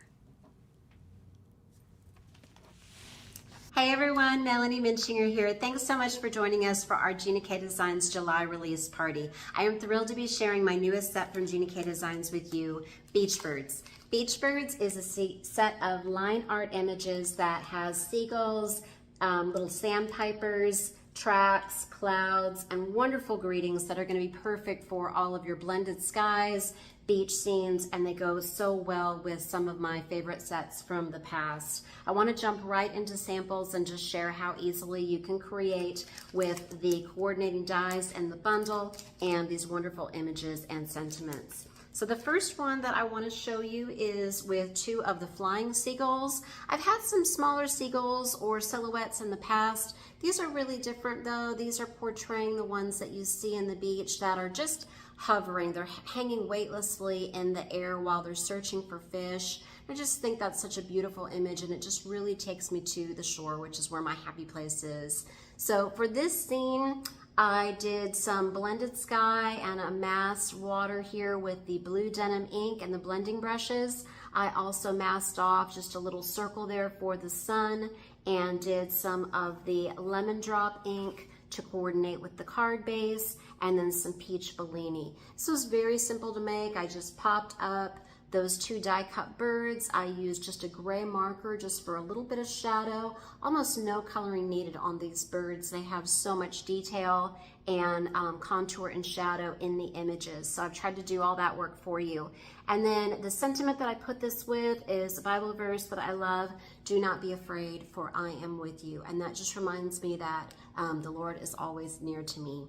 Hey everyone, Melanie Menchinger here. Thanks so much for joining us for our Gina K Designs July release party. I am thrilled to be sharing my newest set from Gina K Designs with you, Beach Birds. Beach Birds is a set of line art images that has seagulls, little sandpipers, tracks, clouds, and wonderful greetings that are going to be perfect for all of your blended skies, beach scenes, and they go so well with some of my favorite sets from the past. I want to jump right into samples and just share how easily you can create with the coordinating dies in the bundle and these wonderful images and sentiments. So the first one that I want to show you is with two of the flying seagulls. I've had some smaller seagulls or silhouettes in the past. These are really different though. These are portraying the ones that you see in the beach that are just hovering. They're hanging weightlessly in the air while they're searching for fish. I just think that's such a beautiful image, and it just really takes me to the shore, which is where my happy place is. So for this scene, I did some blended sky and a masked water here with the blue denim ink and the blending brushes. I also masked off just a little circle there for the sun and did some of the lemon drop ink to coordinate with the card base, and then some peach Bellini. This was very simple to make. I just popped up those 2 die cut birds. I used just a gray marker just for a little bit of shadow. Almost no coloring needed on these birds. They have so much detail and contour and shadow in the images. So I've tried to do all that work for you. And then the sentiment that I put this with is a Bible verse that I love. Do not be afraid, for I am with you. And that just reminds me that the Lord is always near to me.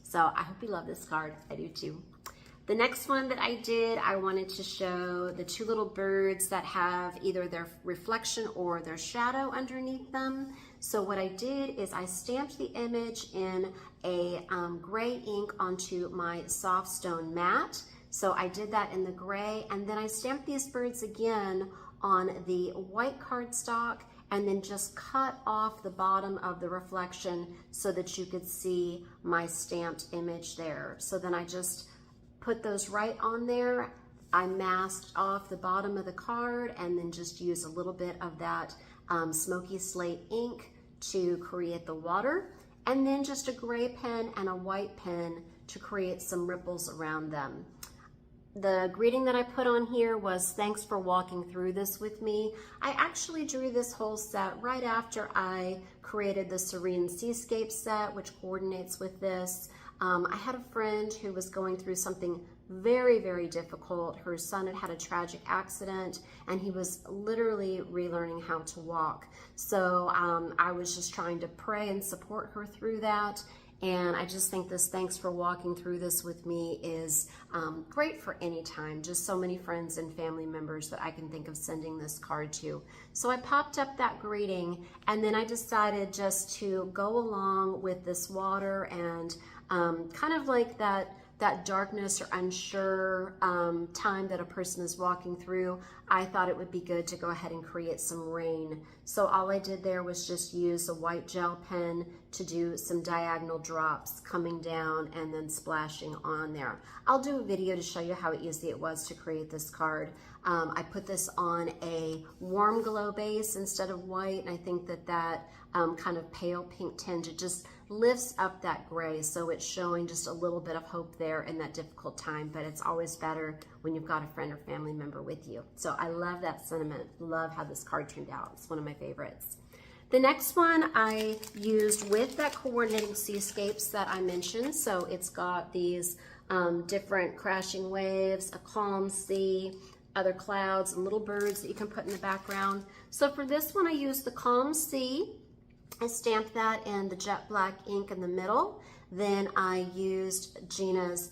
So I hope you love this card. I do too. The next one that I did, I wanted to show the 2 little birds that have either their reflection or their shadow underneath them. So what I did is I stamped the image in a gray ink onto my soft stone mat. So I did that in the gray, and then I stamped these birds again on the white cardstock, and then just cut off the bottom of the reflection so that you could see my stamped image there. So then I just put those right on there. I masked off the bottom of the card and then just used a little bit of that smoky slate ink to create the water, and then just a gray pen and a white pen to create some ripples around them. The greeting that I put on here was thanks for walking through this with me. I actually drew this whole set right after I created the Serene Seascape set, which coordinates with this. I had a friend who was going through something very, very difficult. Her son had had a tragic accident, and he was literally relearning how to walk. So I was just trying to pray and support her through that. And I just think this thanks for walking through this with me is great for any time. Just so many friends and family members that I can think of sending this card to. So I popped up that greeting, and then I decided just to go along with this water and kind of like that darkness or unsure time that a person is walking through. I thought it would be good to go ahead and create some rain. So all I did there was just use a white gel pen to do some diagonal drops coming down and then splashing on there. I'll do a video to show you how easy it was to create this card. I put this on a warm glow base instead of white, and I think that kind of pale pink tinge, it just lifts up that gray, so it's showing just a little bit of hope there in that difficult time. But it's always better when you've got a friend or family member with you. So I love that sentiment. Love how this card turned out. It's one of my favorites. The next one I used with that coordinating seascapes that I mentioned. So it's got these different crashing waves, a calm sea, other clouds, and little birds that you can put in the background. So for this one, I used the calm sea. I stamped that in the jet black ink in the middle. Then I used Gina's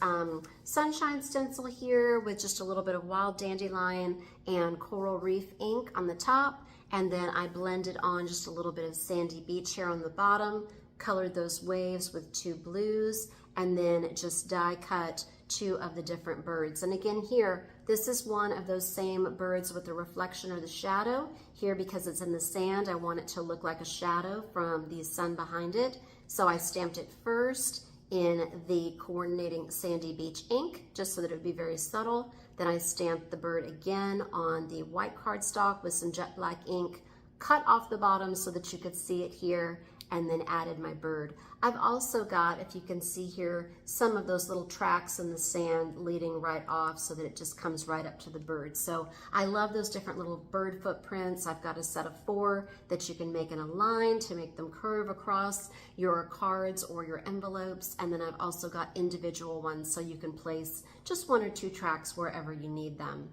sunshine stencil here with just a little bit of wild dandelion and coral reef ink on the top. And then I blended on just a little bit of sandy beach here on the bottom, colored those waves with 2 blues, and then just die cut 2 of the different birds. And again here, this is one of those same birds with the reflection or the shadow. Here, because it's in the sand, I want it to look like a shadow from the sun behind it. So I stamped it first in the coordinating sandy beach ink, just so that it would be very subtle. Then I stamped the bird again on the white cardstock with some jet black ink, cut off the bottom so that you could see it here, and then added my bird. I've also got, if you can see here, some of those little tracks in the sand leading right off so that it just comes right up to the bird. So I love those different little bird footprints. I've got a set of 4 that you can make in a line to make them curve across your cards or your envelopes. And then I've also got individual ones so you can place just 1 or 2 tracks wherever you need them.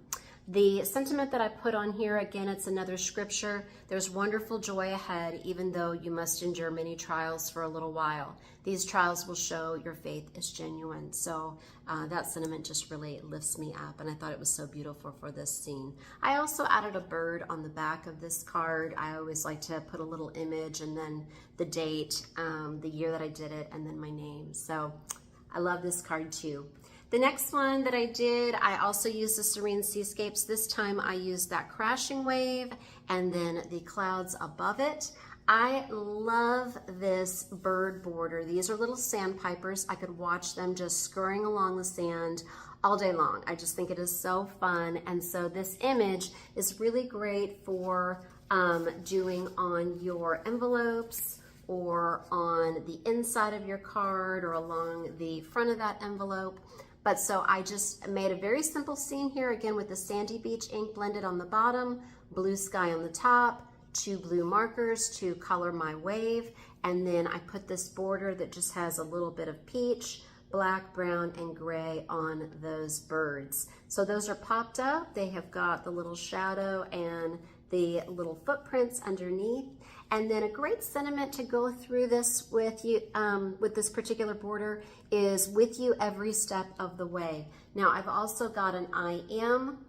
The sentiment that I put on here, again, it's another scripture. There's wonderful joy ahead, even though you must endure many trials for a little while. These trials will show your faith is genuine. So that sentiment just really lifts me up, and I thought it was so beautiful for this scene. I also added a bird on the back of this card. I always like to put a little image and then the date, the year that I did it, and then my name. So I love this card too. The next one that I did, I also used the Serene Seascapes. This time I used that crashing wave and then the clouds above it. I love this bird border. These are little sandpipers. I could watch them just scurrying along the sand all day long. I just think it is so fun. And so this image is really great for doing on your envelopes or on the inside of your card or along the front of that envelope. But so I just made a very simple scene here, again with the Sandy Beach ink blended on the bottom, blue sky on the top, 2 blue markers to color my wave, and then I put this border that just has a little bit of peach, black, brown, and gray on those birds. So those are popped up. They have got the little shadow and the little footprints underneath. And then a great sentiment to go through this with you, with this particular border, is with you every step of the way. Now I've also got an I am,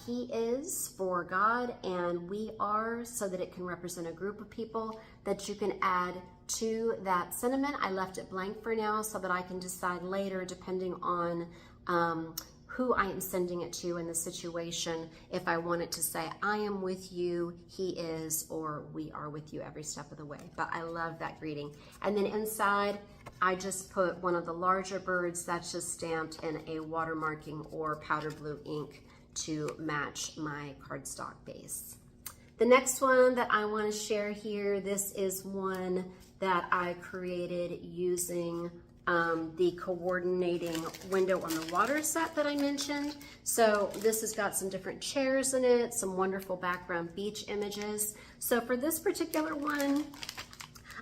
he is for God, and we are, so that it can represent a group of people that you can add to that sentiment. I left it blank for now so that I can decide later, depending on who I am sending it to in the situation, if I want it to say, I am with you, he is, or we are with you every step of the way. But I love that greeting. And then inside, I just put one of the larger birds that's just stamped in a watermarking or powder blue ink to match my cardstock base. The next one that I want to share here, this is one that I created using the coordinating window on the water set that I mentioned. So this has got some different chairs in it, some wonderful background beach images. So for this particular one,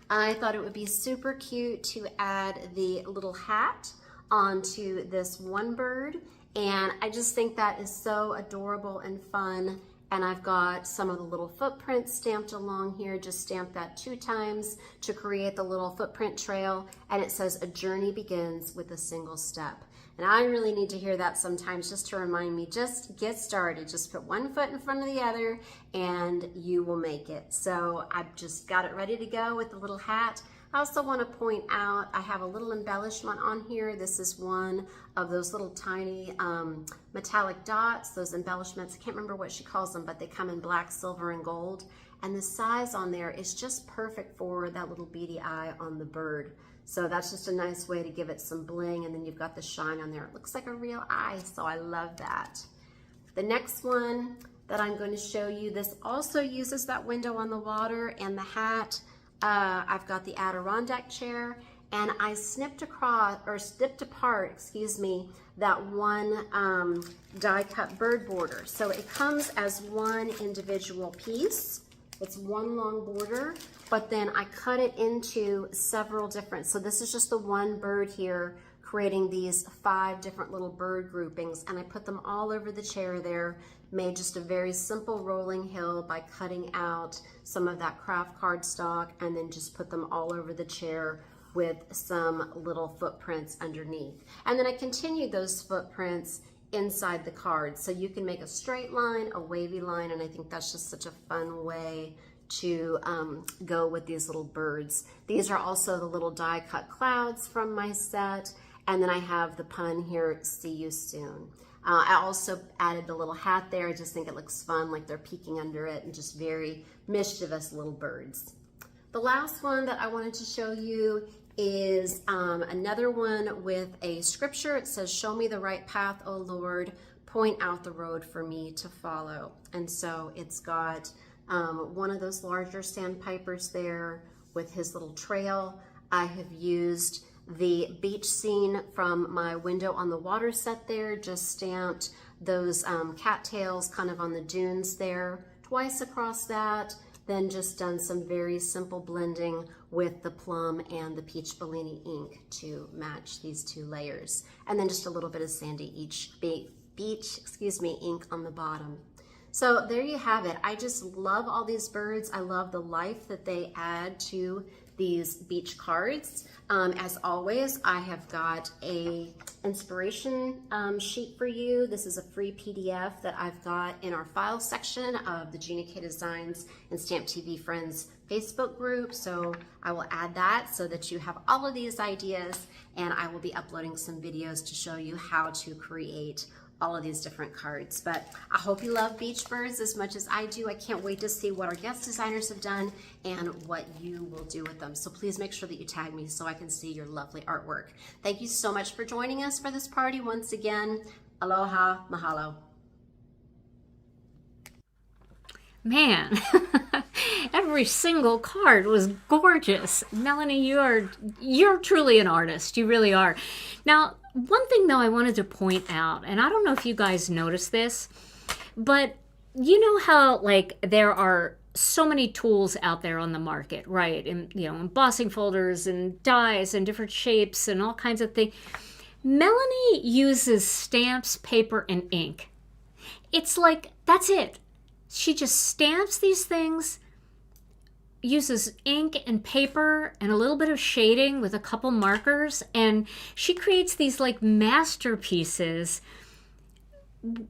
I thought it would be super cute to add the little hat onto this one bird. And I just think that is so adorable and fun. And I've got some of the little footprints stamped along here, just stamped that 2 times to create the little footprint trail. And it says, a journey begins with a single step. And I really need to hear that sometimes, just to remind me, just get started. Just put one foot in front of the other and you will make it. So I've just got it ready to go with the little hat. I also want to point out, I have a little embellishment on here. This is one of those little tiny metallic dots, those embellishments. I can't remember what she calls them, but they come in black, silver, and gold. And the size on there is just perfect for that little beady eye on the bird. So that's just a nice way to give it some bling, and then you've got the shine on there. It looks like a real eye, so I love that. The next one that I'm going to show you, this also uses that window on the water and the hat. I've got the Adirondack chair, and I snipped apart, excuse me, that one die cut bird border. So it comes as one individual piece. It's one long border, but then I cut it into several different, so this is just the one bird here, creating these 5 different little bird groupings, and I put them all over the chair there, made just a very simple rolling hill by cutting out some of that craft cardstock, and then just put them all over the chair with some little footprints underneath. And then I continued those footprints inside the card, so you can make a straight line, a wavy line, and I think that's just such a fun way to go with these little birds. These are also the little die cut clouds from my set, and then I have the pun here, see you soon. I also added the little hat there. I just think it looks fun, like they're peeking under it, and just very mischievous little birds. The last one that I wanted to show you is another one with a scripture. It says, show me the right path, O Lord, point out the road for me to follow. And so it's got one of those larger sandpipers there with his little trail. I have used the beach scene from my window on the water set there, just stamped those cattails kind of on the dunes there twice across that, then just done some very simple blending with the plum and the peach Bellini ink to match these 2 layers, and then just a little bit of Sandy Beach ink on the bottom. So there you have it. I just love all these birds. I love the life that they add to these beach cards. As always, I have got a inspiration sheet for you. This is a free PDF that I've got in our file section of the Gina K Designs and Stamp TV Friends Facebook group. So I will add that so that you have all of these ideas, and I will be uploading some videos to show you how to create all of these different cards. But I hope you love beach birds as much as I do. I can't wait to see what our guest designers have done and what you will do with them. So please make sure that you tag me so I can see your lovely artwork. Thank you so much for joining us for this party once again. Aloha, mahalo. Man, that every single card was gorgeous. Melanie, you're truly an artist. You really are. Now, one thing though I wanted to point out, and I don't know if you guys noticed this, but you know how like there are so many tools out there on the market, right? And embossing folders and dies and different shapes and all kinds of things. Melanie uses stamps, paper, and ink. It's like, that's it. She just stamps these things, uses ink and paper and a little bit of shading with a couple markers, and she creates these like masterpieces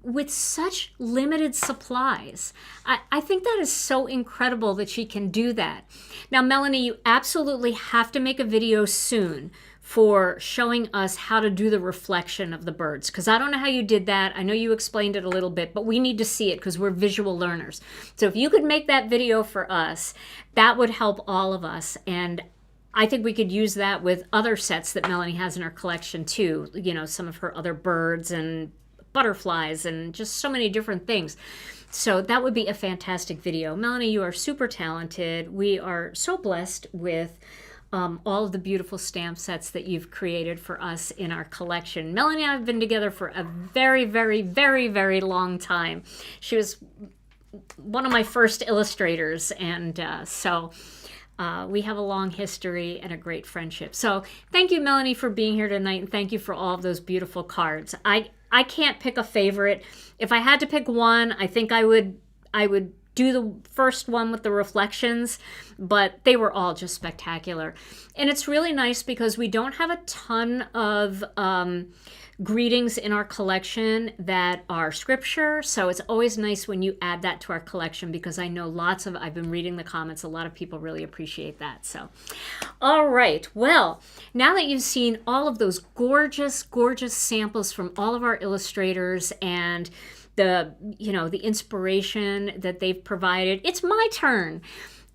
with such limited supplies. I think that is so incredible that she can do that. Now, Melanie, you absolutely have to make a video soon for showing us how to do the reflection of the birds, because I don't know how you did that. I know you explained it a little bit, but we need to see it because we're visual learners. So if you could make that video for us, that would help all of us. And I think we could use that with other sets that Melanie has in her collection too. Some of her other birds and butterflies and just so many different things. So that would be a fantastic video. Melanie, you are super talented. We are so blessed with all of the beautiful stamp sets that you've created for us in our collection. Melanie and I have been together for a very, very, very, very long time. She was one of my first illustrators, and we have a long history and a great friendship. So thank you, Melanie, for being here tonight, and thank you for all of those beautiful cards. I can't pick a favorite. If I had to pick one, I think I would do the first one with the reflections, but they were all just spectacular. And it's really nice because we don't have a ton of greetings in our collection that are scripture, so it's always nice when you add that to our collection, because I know I've been reading the comments, a lot of people really appreciate that. So all right, well, now that you've seen all of those gorgeous samples from all of our illustrators and the inspiration that they've provided, it's my turn.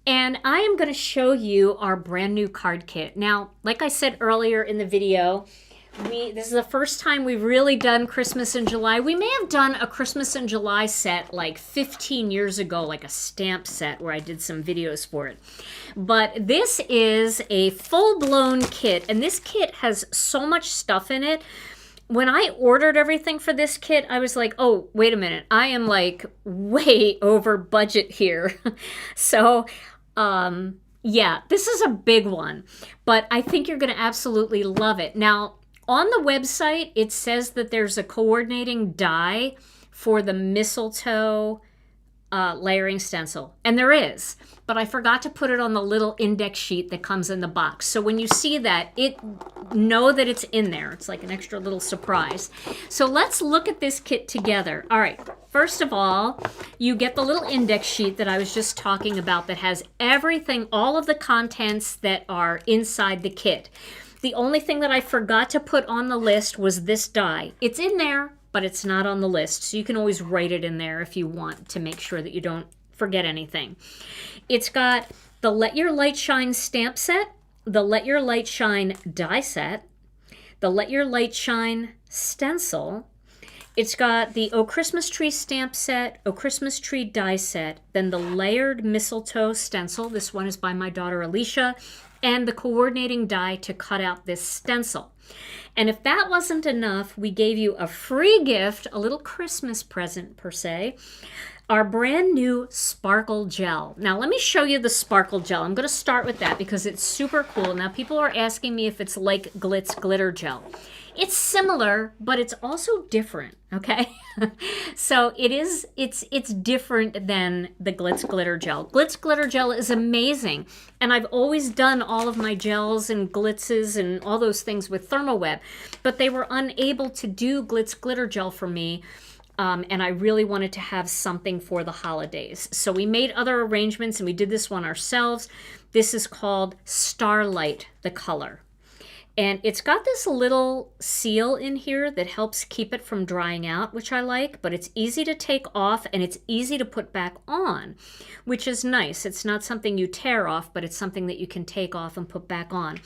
And I am going to show you our brand new card kit. Now, like I said earlier in the video, this is the first time we've really done Christmas in July. We may have done a Christmas in July set like 15 years ago, like a stamp set where I did some videos for it. But this is a full-blown kit, and this kit has so much stuff in it. When I ordered everything for this kit, I was like, oh, wait a minute. I am like way over budget here. So, yeah, this is a big one, but I think you're going to absolutely love it. Now, on the website, it says that there's a coordinating die for the mistletoe layering stencil, and there is, but I forgot to put it on the little index sheet that comes in the box. So when you see that, know that it's in there. It's like an extra little surprise. So let's look at this kit together. All right, first of all, you get the little index sheet that I was just talking about that has everything, all of the contents that are inside the kit. The only thing that I forgot to put on the list was this die. It's in there, but it's not on the list. So you can always write it in there if you want to make sure that you don't forget anything. It's got the Let Your Light Shine stamp set, the Let Your Light Shine die set, the Let Your Light Shine stencil. It's got the Oh Christmas Tree stamp set, Oh Christmas Tree die set, then the layered mistletoe stencil. This one is by my daughter Alicia, and the coordinating die to cut out this stencil. And if that wasn't enough, we gave you a free gift, a little Christmas present per se, our brand new sparkle gel. Now let me show you the sparkle gel. I'm going to start with that because it's super cool. Now people are asking me if it's like Glitz glitter gel. It's similar, but it's also different, okay? So it's different than the Glitz glitter gel. Glitz glitter gel is amazing, and I've always done all of my gels and glitzes and all those things with Thermoweb, but they were unable to do Glitz glitter gel for me. And I really wanted to have something for the holidays. So we made other arrangements and we did this one ourselves. This is called Starlight, the color. And it's got this little seal in here that helps keep it from drying out, which I like, but it's easy to take off and it's easy to put back on, which is nice. It's not something you tear off, but it's something that you can take off and put back on.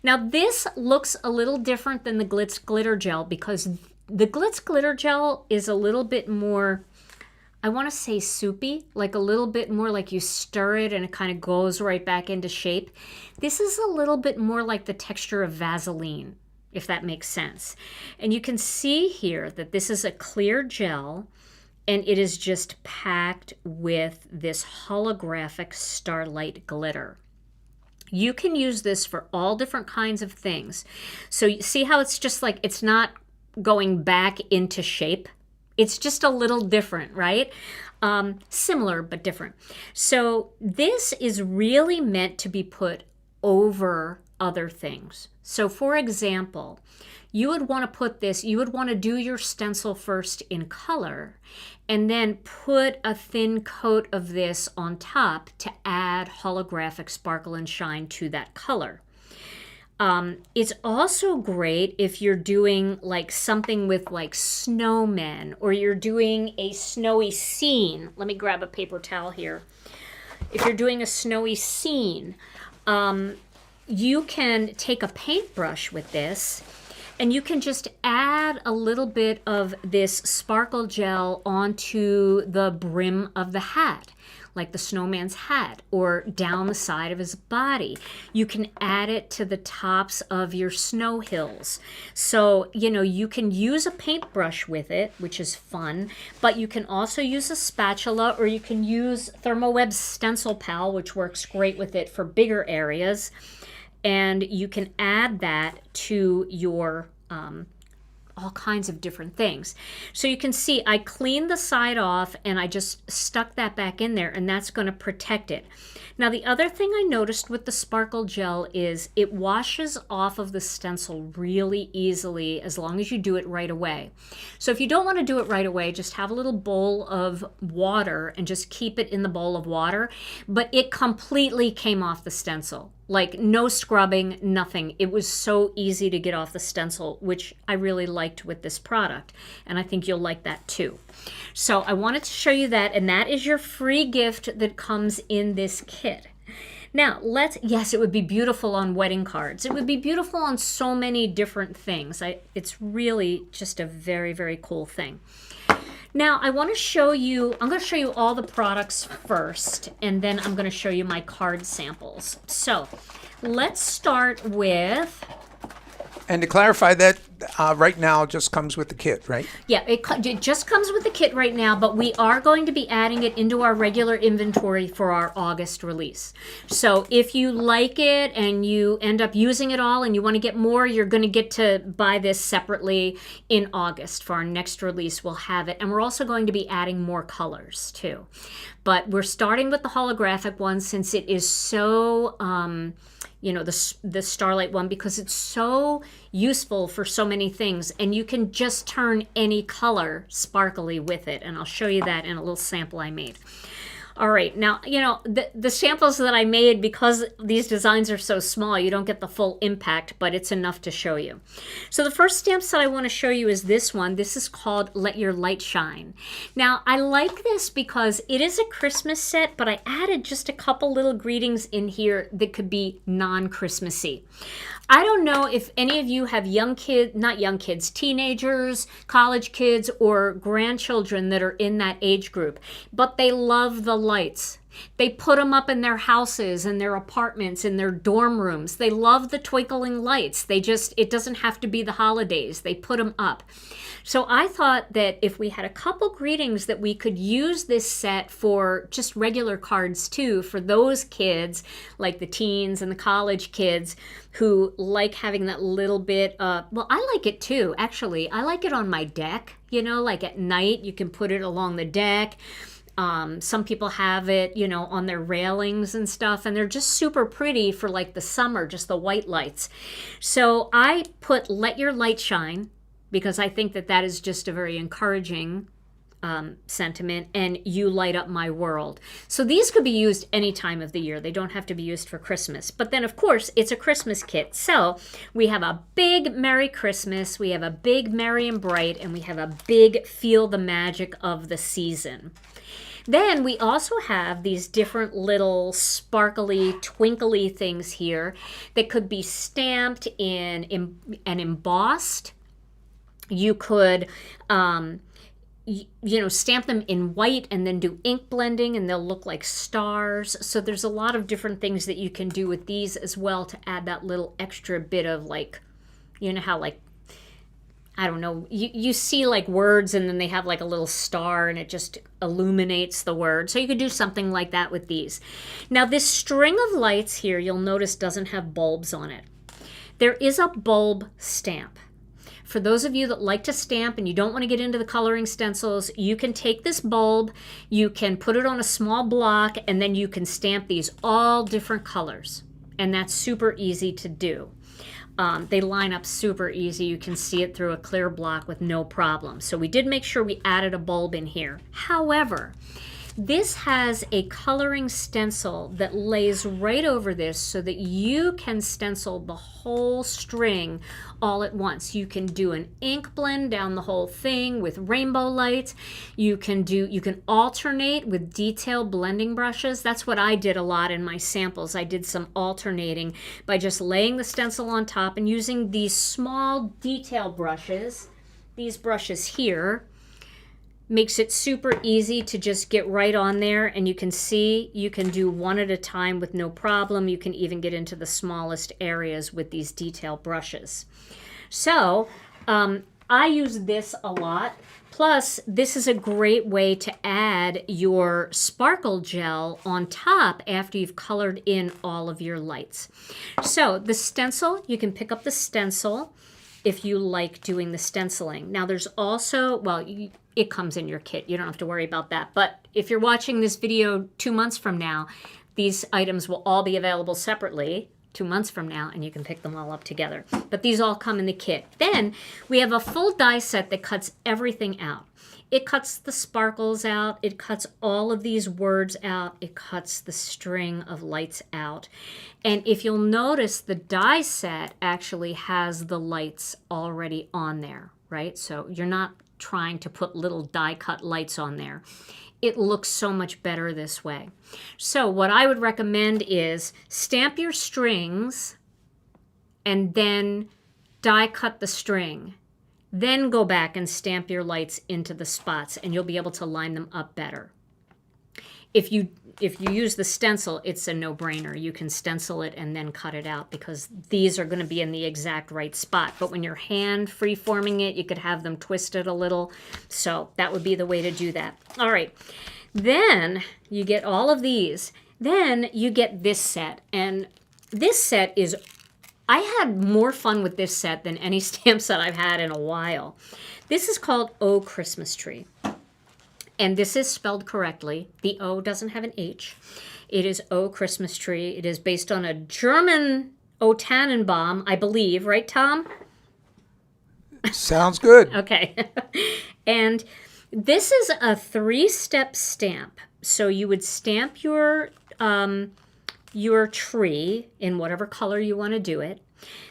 Now this looks a little different than the Glitz glitter gel because the Glitz glitter gel is a little bit more I want to say soupy, like a little bit more like you stir it and it kind of goes right back into shape. This is a little bit more like the texture of Vaseline, if that makes sense. And you can see here that this is a clear gel, and it is just packed with this holographic starlight glitter. You can use this for all different kinds of things. So you see how it's just like, it's not going back into shape. It's just a little different, right? Similar, but different. So this is really meant to be put over other things. So for example, you would want to put this, you would want to do your stencil first in color and then put a thin coat of this on top to add holographic sparkle and shine to that color. It's also great if you're doing like something with like snowmen, or you're doing a snowy scene. Let me grab a paper towel here. If you're doing a snowy scene, you can take a paintbrush with this and you can just add a little bit of this sparkle gel onto the brim of the hat, like the snowman's hat, or down the side of his body. You can add it to the tops of your snow hills. So, you know, you can use a paintbrush with it, which is fun, but you can also use a spatula, or you can use Thermoweb's Stencil Pal, which works great with it for bigger areas. And you can add that to your all kinds of different things. So you can see I cleaned the side off and I just stuck that back in there, and that's going to protect it. Now the other thing I noticed with the sparkle gel is it washes off of the stencil really easily as long as you do it right away. So if you don't want to do it right away, just have a little bowl of water and just keep it in the bowl of water. But it completely came off the stencil. Like no scrubbing, nothing. It was so easy to get off the stencil, which I really liked with this product. And I think you'll like that too. So I wanted to show you that, and that is your free gift that comes in this kit. Now, yes, it would be beautiful on wedding cards. It would be beautiful on so many different things. It's really just a very, very cool thing. Now, I want to show you, I'm going to show you all the products first, and then I'm going to show you my card samples. So, let's start with... And to clarify that, right now it just comes with the kit, right? Yeah, it just comes with the kit right now, but we are going to be adding it into our regular inventory for our August release. So if you like it and you end up using it all and you want to get more, you're going to get to buy this separately in August. For our next release, we'll have it. And we're also going to be adding more colors too. But we're starting with the holographic one since it is so... you know, the Starlight one, because it's so useful for so many things, and you can just turn any color sparkly with it, and I'll show you that in a little sample I made. All right, now, you know, the samples that I made, because these designs are so small, you don't get the full impact, but it's enough to show you. So the first stamp set I want to show you is this one. This is called Let Your Light Shine. Now, I like this because it is a Christmas set, but I added just a couple little greetings in here that could be non-Christmassy. I don't know if any of you have teenagers, college kids, or grandchildren that are in that age group, but they love the lights. They put them up in their houses, in their apartments, in their dorm rooms. They love the twinkling lights. It doesn't have to be the holidays. They put them up. So I thought that if we had a couple greetings that we could use this set for just regular cards too, for those kids, like the teens and the college kids who like having that little bit well, I like it too, actually. I like it on my deck, you know, like at night you can put it along the deck. Some people have it, you know, on their railings and stuff, and they're just super pretty for like the summer, just the white lights. So I put Let Your Light Shine, because I think that is just a very encouraging sentiment, and You Light Up My World. So these could be used any time of the year. They don't have to be used for Christmas. But then, of course, it's a Christmas kit. So we have a big Merry Christmas, we have a big Merry and Bright, and we have a big Feel the Magic of the Season. Then we also have these different little sparkly, twinkly things here that could be stamped and embossed. You could stamp them in white and then do ink blending and they'll look like stars. So there's a lot of different things that you can do with these as well to add that little extra bit of like, how like, I don't know, you see like words and then they have like a little star and it just illuminates the word. So you could do something like that with these. Now this string of lights here, you'll notice doesn't have bulbs on it. There is a bulb stamp. For those of you that like to stamp and you don't want to get into the coloring stencils, you can take this bulb, you can put it on a small block, and then you can stamp these all different colors. And that's super easy to do. They line up super easy. You can see it through a clear block with no problem. So we did make sure we added a bulb in here. However, this has a coloring stencil that lays right over this so that you can stencil the whole string all at once. You can do an ink blend down the whole thing with rainbow lights. You can alternate with detail blending brushes. That's what I did a lot in my samples. I did some alternating by just laying the stencil on top and using these small detail brushes. These brushes here makes it super easy to just get right on there, and you can see you can do one at a time with no problem. You can even get into the smallest areas with these detail brushes. So I use this a lot. Plus, this is a great way to add your sparkle gel on top after you've colored in all of your lights. So the stencil, you can pick up the stencil if you like doing the stenciling. Now there's also, well, it comes in your kit. You don't have to worry about that. But if you're watching this video 2 months from now, these items will all be available separately 2 months from now, and you can pick them all up together. But these all come in the kit. Then we have a full die set that cuts everything out. It cuts the sparkles out. It cuts all of these words out. It cuts the string of lights out. And if you'll notice, the die set actually has the lights already on there, right? So you're not trying to put little die cut lights on there. It looks so much better this way. So what I would recommend is stamp your strings and then die cut the string. Then go back and stamp your lights into the spots and you'll be able to line them up better. If you use the stencil, it's a no-brainer. You can stencil it and then cut it out because these are going to be in the exact right spot. But when you're hand free-forming it, you could have them twisted a little. So that would be the way to do that. All right. Then you get all of these. Then you get this set. And this set is, I had more fun with this set than any stamp set I've had in a while. This is called Oh Christmas Tree. And this is spelled correctly. The O doesn't have an H. It is Oh Christmas Tree. It is based on a German O Tannenbaum, I believe. Right, Tom? Sounds good. Okay. And this is a 3-step stamp. So you would stamp your tree in whatever color you want to do it.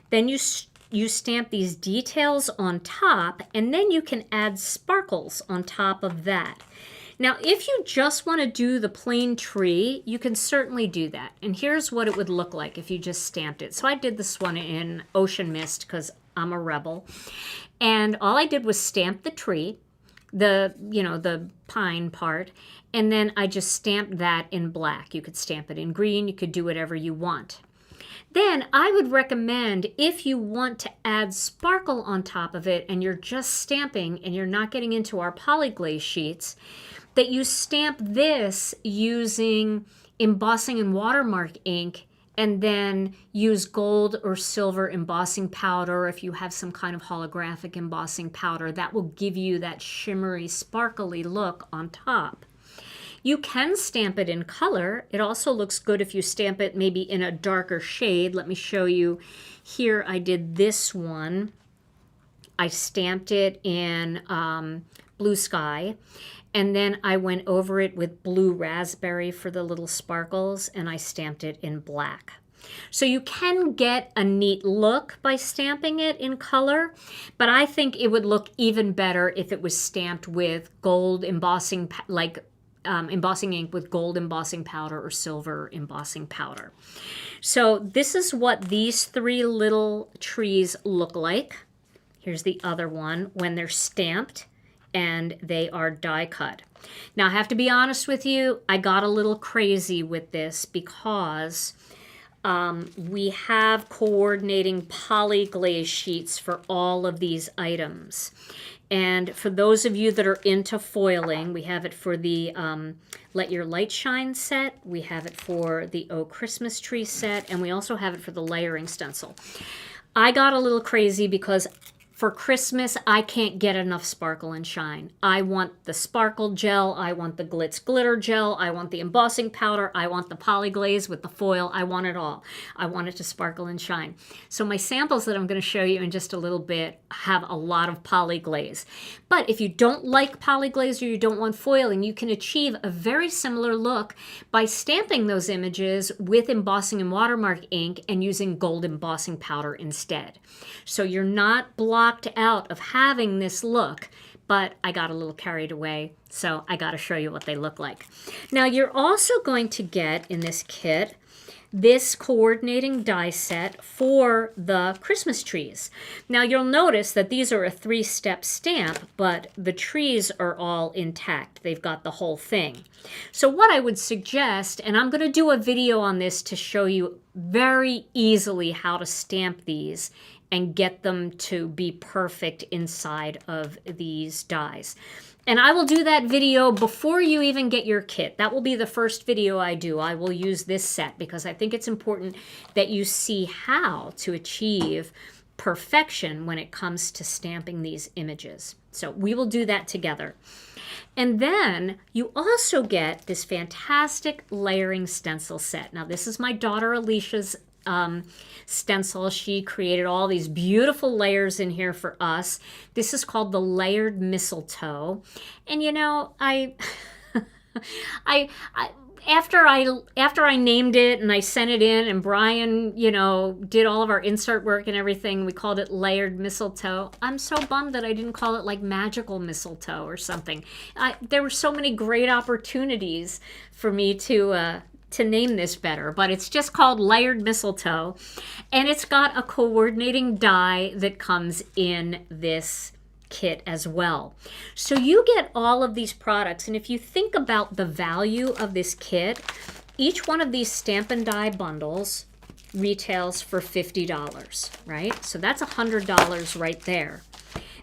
Then you stamp these details on top, and then you can add sparkles on top of that. Now, if you just want to do the plain tree, you can certainly do that. And here's what it would look like if you just stamped it. So I did this one in Ocean Mist because I'm a rebel. And all I did was stamp the tree, the pine part, and then I just stamped that in black. You could stamp it in green. You could do whatever you want. Then I would recommend, if you want to add sparkle on top of it and you're just stamping and you're not getting into our polyglaze sheets, that you stamp this using embossing and watermark ink and then use gold or silver embossing powder. If you have some kind of holographic embossing powder, that will give you that shimmery, sparkly look on top. You can stamp it in color. It also looks good if you stamp it maybe in a darker shade. Let me show you. Here I did this one. I stamped it in blue sky, and then I went over it with blue raspberry for the little sparkles, and I stamped it in black. So you can get a neat look by stamping it in color, but I think it would look even better if it was stamped with gold embossing, like embossing ink with gold embossing powder or silver embossing powder. So this is what these 3 little trees look like. Here's the other one when they're stamped and they are die cut. Now, I have to be honest with you, I got a little crazy with this because we have coordinating poly glaze sheets for all of these items. And for those of you that are into foiling, we have it for the Let Your Light Shine set, we have it for the Oh Christmas Tree set, and we also have it for the layering stencil. I got a little crazy because for Christmas, I can't get enough sparkle and shine. I want the sparkle gel, I want the glitz glitter gel, I want the embossing powder, I want the polyglaze with the foil, I want it all. I want it to sparkle and shine. So my samples that I'm going to show you in just a little bit have a lot of polyglaze. But if you don't like polyglaze or you don't want foiling, you can achieve a very similar look by stamping those images with embossing and watermark ink and using gold embossing powder instead. So you're not blocked out of having this look, but I got a little carried away, so I got to show you what they look like. Now, you're also going to get in this kit this coordinating die set for the Christmas trees. Now, you'll notice that these are a 3-step stamp, but the trees are all intact. They've got the whole thing. So what I would suggest, and I'm going to do a video on this to show you very easily how to stamp these and get them to be perfect inside of these dies. And I will do that video before you even get your kit. That will be the first video I do. I will use this set because I think it's important that you see how to achieve perfection when it comes to stamping these images. So we will do that together. And then you also get this fantastic layering stencil set. Now, this is my daughter Alicia's stencil. She created all these beautiful layers in here for us. This is called the Layered Mistletoe. And you know, after I named it and I sent it in, and Brian, you know, did all of our insert work and everything, we called it Layered Mistletoe. I'm so bummed that I didn't call it like Magical Mistletoe or something. There were so many great opportunities for me to name this better, but it's just called Layered Mistletoe, and it's got a coordinating die that comes in this kit as well. So you get all of these products, and if you think about the value of this kit, each one of these Stamp and Die bundles retails for $50, right? So that's $100 right there.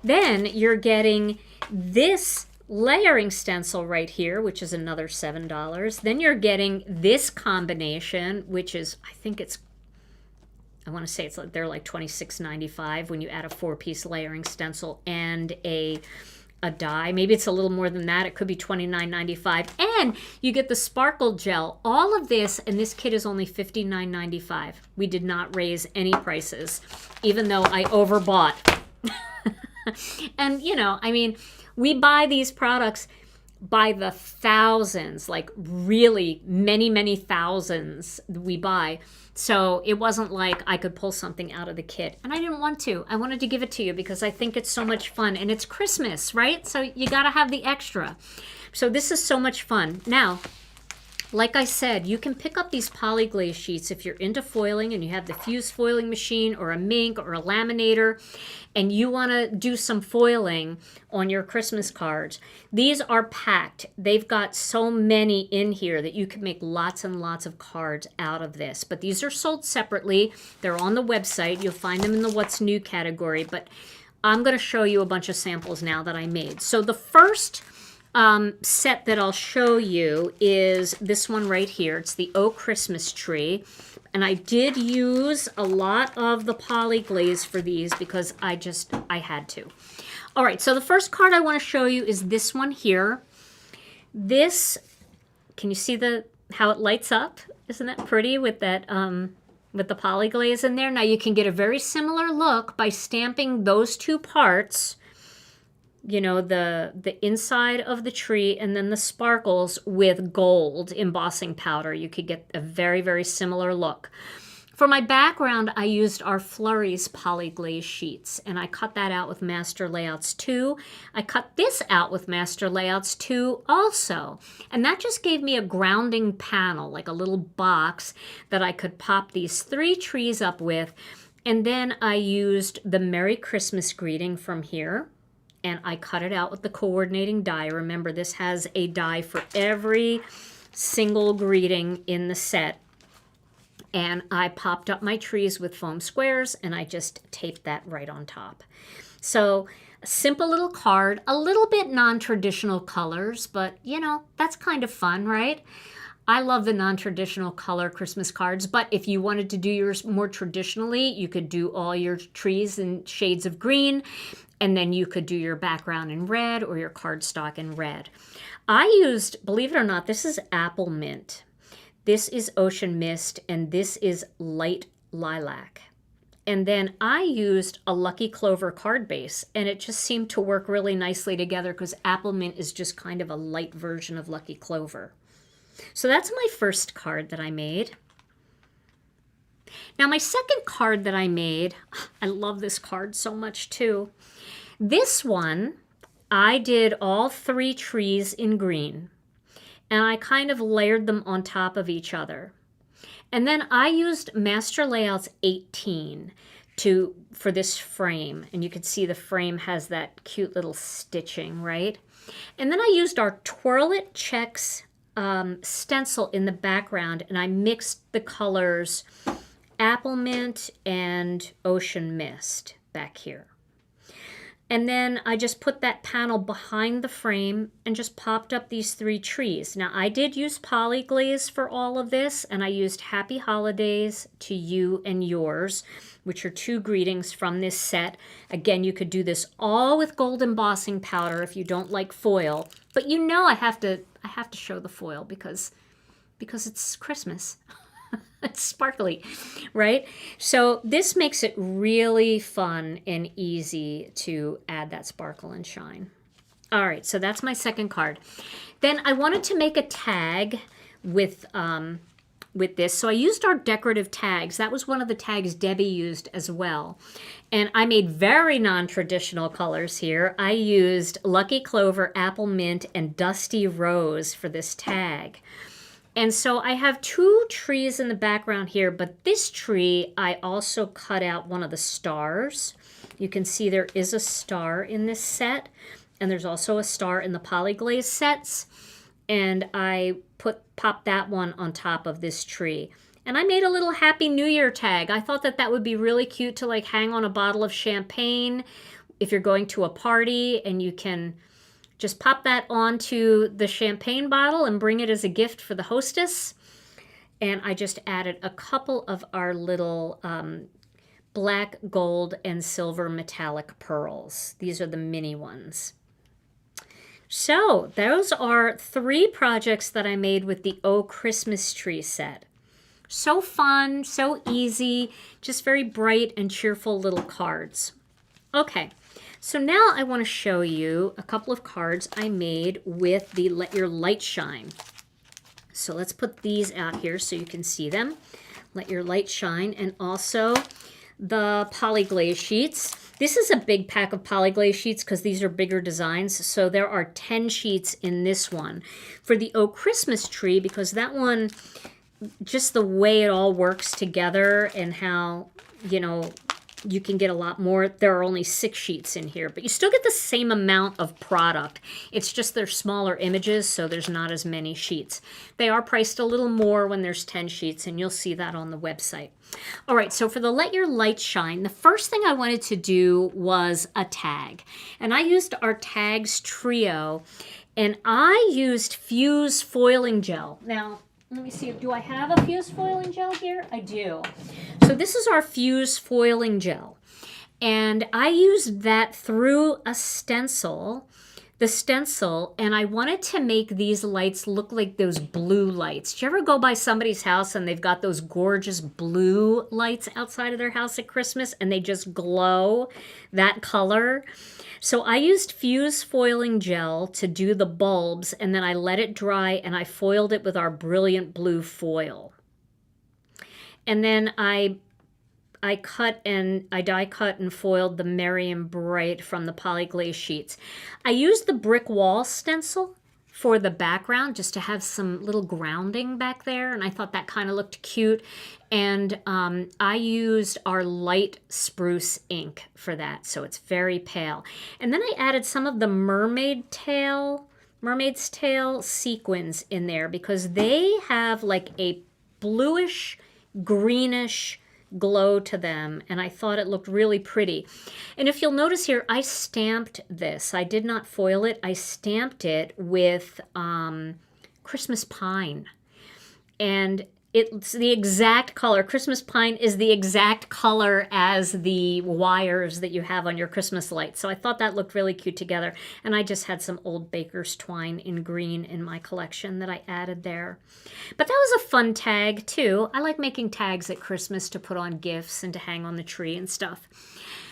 Then you're getting this layering stencil right here, which is another $7. Then you're getting this combination, which is, I want to say it's like they're like $26.95 when you add a 4-piece layering stencil and a die. Maybe it's a little more than that. It could be $29.95. And you get the sparkle gel. All of this, and this kit is only $59.95. We did not raise any prices, even though I overbought. And, you know, I mean, we buy these products by the thousands, like really many, many thousands we buy. So it wasn't like I could pull something out of the kit. And I didn't want to. I wanted to give it to you because I think it's so much fun. And it's Christmas, right? So you got to have the extra. So this is so much fun. Now, like I said, you can pick up these polyglaze sheets if you're into foiling and you have the fuse foiling machine or a Mink or a laminator and you want to do some foiling on your Christmas cards. These are packed. They've got so many in here that you can make lots and lots of cards out of this. But these are sold separately. They're on the website. You'll find them in the What's New category. But I'm going to show you a bunch of samples now that I made. So the first set that I'll show you is this one right here. It's the Oh Christmas Tree. And I did use a lot of the polyglaze for these because I had to. All right, so the first card I want to show you is this one here. This, can you see how it lights up? Isn't that pretty with that with the polyglaze in there? Now you can get a very similar look by stamping those two parts, you know, the inside of the tree and then the sparkles with gold embossing powder. You could get a very, very similar look. For my background, I used our Flurries polyglaze sheets, and I cut that out with Master Layouts 2. I cut this out with Master Layouts 2 also, and that just gave me a grounding panel, like a little box that I could pop these 3 trees up with. And then I used the Merry Christmas greeting from here. and I cut it out with the coordinating die. Remember, this has a die for every single greeting in the set. And I popped up my trees with foam squares, and I just taped that right on top. So a simple little card, a little bit non-traditional colors, but you know, that's kind of fun, right? I love the non-traditional color Christmas cards, but if you wanted to do yours more traditionally, you could do all your trees in shades of green, and then you could do your background in red or your cardstock in red. I used, believe it or not, this is apple mint. This is ocean mist, and this is light lilac. And then I used a Lucky Clover card base, and it just seemed to work really nicely together because apple mint is just kind of a light version of Lucky Clover. So that's my first card that I made. Now my second card that I made, I love this card so much too. This one, I did all 3 trees in green, and I kind of layered them on top of each other. And then I used Master Layouts 18 for this frame, and you can see the frame has that cute little stitching, right? And then I used our Twirl It Checks stencil in the background, and I mixed the colors apple mint and ocean mist back here. And then I just put that panel behind the frame and just popped up these 3 trees. Now I did use polyglaze for all of this, and I used Happy Holidays to You and Yours, which are 2 greetings from this set. Again, you could do this all with gold embossing powder if you don't like foil, but you know I have to show the foil because it's Christmas. It's sparkly, right? So this makes it really fun and easy to add that sparkle and shine. All right, so that's my second card. Then I wanted to make a tag with this, so I used our decorative tags. That was one of the tags Debbie used as well. And I made very non-traditional colors here. I used Lucky Clover, Apple Mint, and Dusty Rose for this tag. And so I have 2 trees in the background here, but this tree, I also cut out one of the stars. You can see there is a star in this set, and there's also a star in the polyglaze sets. And I popped that one on top of this tree. And I made a little Happy New Year tag. I thought that would be really cute to like hang on a bottle of champagne if you're going to a party, and you can just pop that onto the champagne bottle and bring it as a gift for the hostess. And I just added a couple of our little black, gold, and silver metallic pearls. These are the mini ones. So those are 3 projects that I made with the Oh Christmas Tree set. So fun, so easy, just very bright and cheerful little cards. Okay. So now I want to show you a couple of cards I made with the Let Your Light Shine. So let's put these out here so you can see them. Let Your Light Shine, and also the polyglaze sheets. This is a big pack of polyglaze sheets because these are bigger designs. So there are 10 sheets in this one. For the Oh Christmas Tree, because that one, just the way it all works together and how, you know, you can get a lot more. There are only 6 sheets in here, but you still get the same amount of product. It's just they're smaller images, so there's not as many sheets. They are priced a little more when there's 10 sheets, and you'll see that on the website. All right, so for the Let Your Light Shine, the first thing I wanted to do was a tag. And I used our tags trio, and I used Fuse foiling gel. Now, let me see, do I have a Fuse foiling gel here? I do. So this is our Fuse foiling gel. And I used that through a stencil, and I wanted to make these lights look like those blue lights. Do you ever go by somebody's house and they've got those gorgeous blue lights outside of their house at Christmas and they just glow that color? So I used Fuse foiling gel to do the bulbs, and then I let it dry and I foiled it with our brilliant blue foil. And then I die cut and foiled the Merry and Bright from the polyglaze sheets. I used the brick wall stencil for the background, just to have some little grounding back there. And I thought that kind of looked cute. And I used our light spruce ink for that, so it's very pale. And then I added some of the mermaid's tail sequins in there because they have like a bluish, greenish glow to them, and I thought it looked really pretty. And if you'll notice here, I stamped this. I did not foil it. I stamped it with Christmas pine. And it's the exact color. Christmas pine is the exact color as the wires that you have on your Christmas lights. So I thought that looked really cute together. And I just had some old baker's twine in green in my collection that I added there. But that was a fun tag too. I like making tags at Christmas to put on gifts and to hang on the tree and stuff.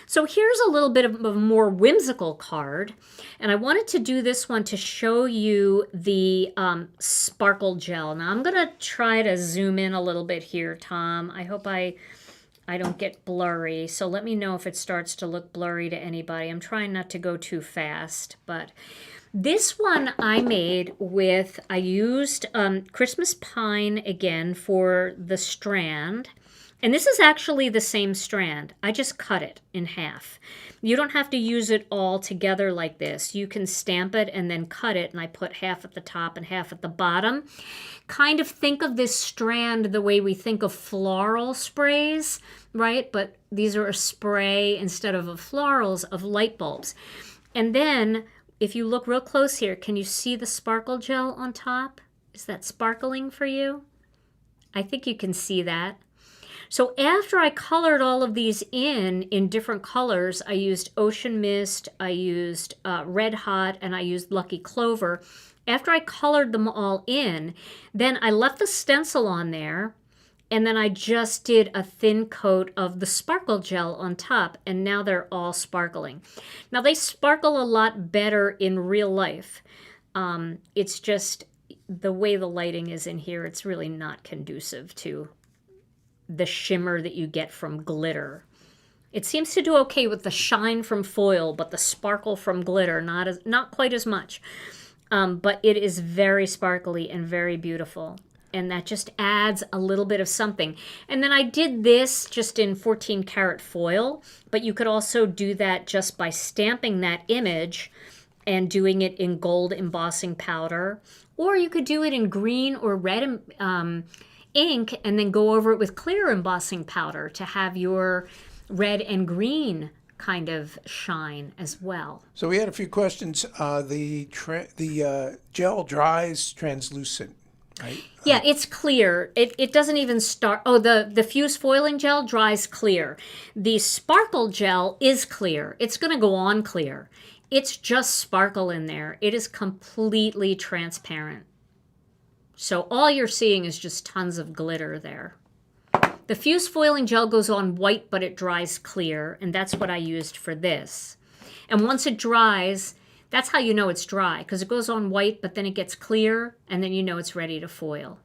So here's a little bit of a more whimsical card, and I wanted to do this one to show you the sparkle gel. Now I'm going to try to zoom in a little bit here, Tom. I hope I don't get blurry, so let me know if it starts to look blurry to anybody. I'm trying not to go too fast, but this one I made with, I used Christmas pine again for the strand. And this is actually the same strand. I just cut it in half. You don't have to use it all together like this. You can stamp it and then cut it, and I put half at the top and half at the bottom. Kind of think of this strand the way we think of floral sprays, right? But these are a spray instead of florals of light bulbs. And then if you look real close here, can you see the sparkle gel on top? Is that sparkling for you? I think you can see that. So after I colored all of these in different colors, I used Ocean Mist, I used Red Hot, and I used Lucky Clover. After I colored them all in, then I left the stencil on there, and then I just did a thin coat of the sparkle gel on top, and now they're all sparkling. Now they sparkle a lot better in real life. It's just the way the lighting is in here, it's really not conducive to the shimmer that you get from glitter. It seems to do okay with the shine from foil, but the sparkle from glitter, not quite as much. But it is very sparkly and very beautiful. And that just adds a little bit of something. And then I did this just in 14 karat foil, but you could also do that just by stamping that image and doing it in gold embossing powder. Or you could do it in green or red ink and then go over it with clear embossing powder to have your red and green kind of shine as well. So we had a few questions. The gel dries translucent, right? Yeah, it's clear. It doesn't even start. Oh, the fused foiling gel dries clear. The sparkle gel is clear. It's going to go on clear. It's just sparkle in there. It is completely transparent. So all you're seeing is just tons of glitter there. The fused foiling gel goes on white, but it dries clear, and that's what I used for this. And once it dries, that's how you know it's dry, because it goes on white, but then it gets clear, and then you know it's ready to foil.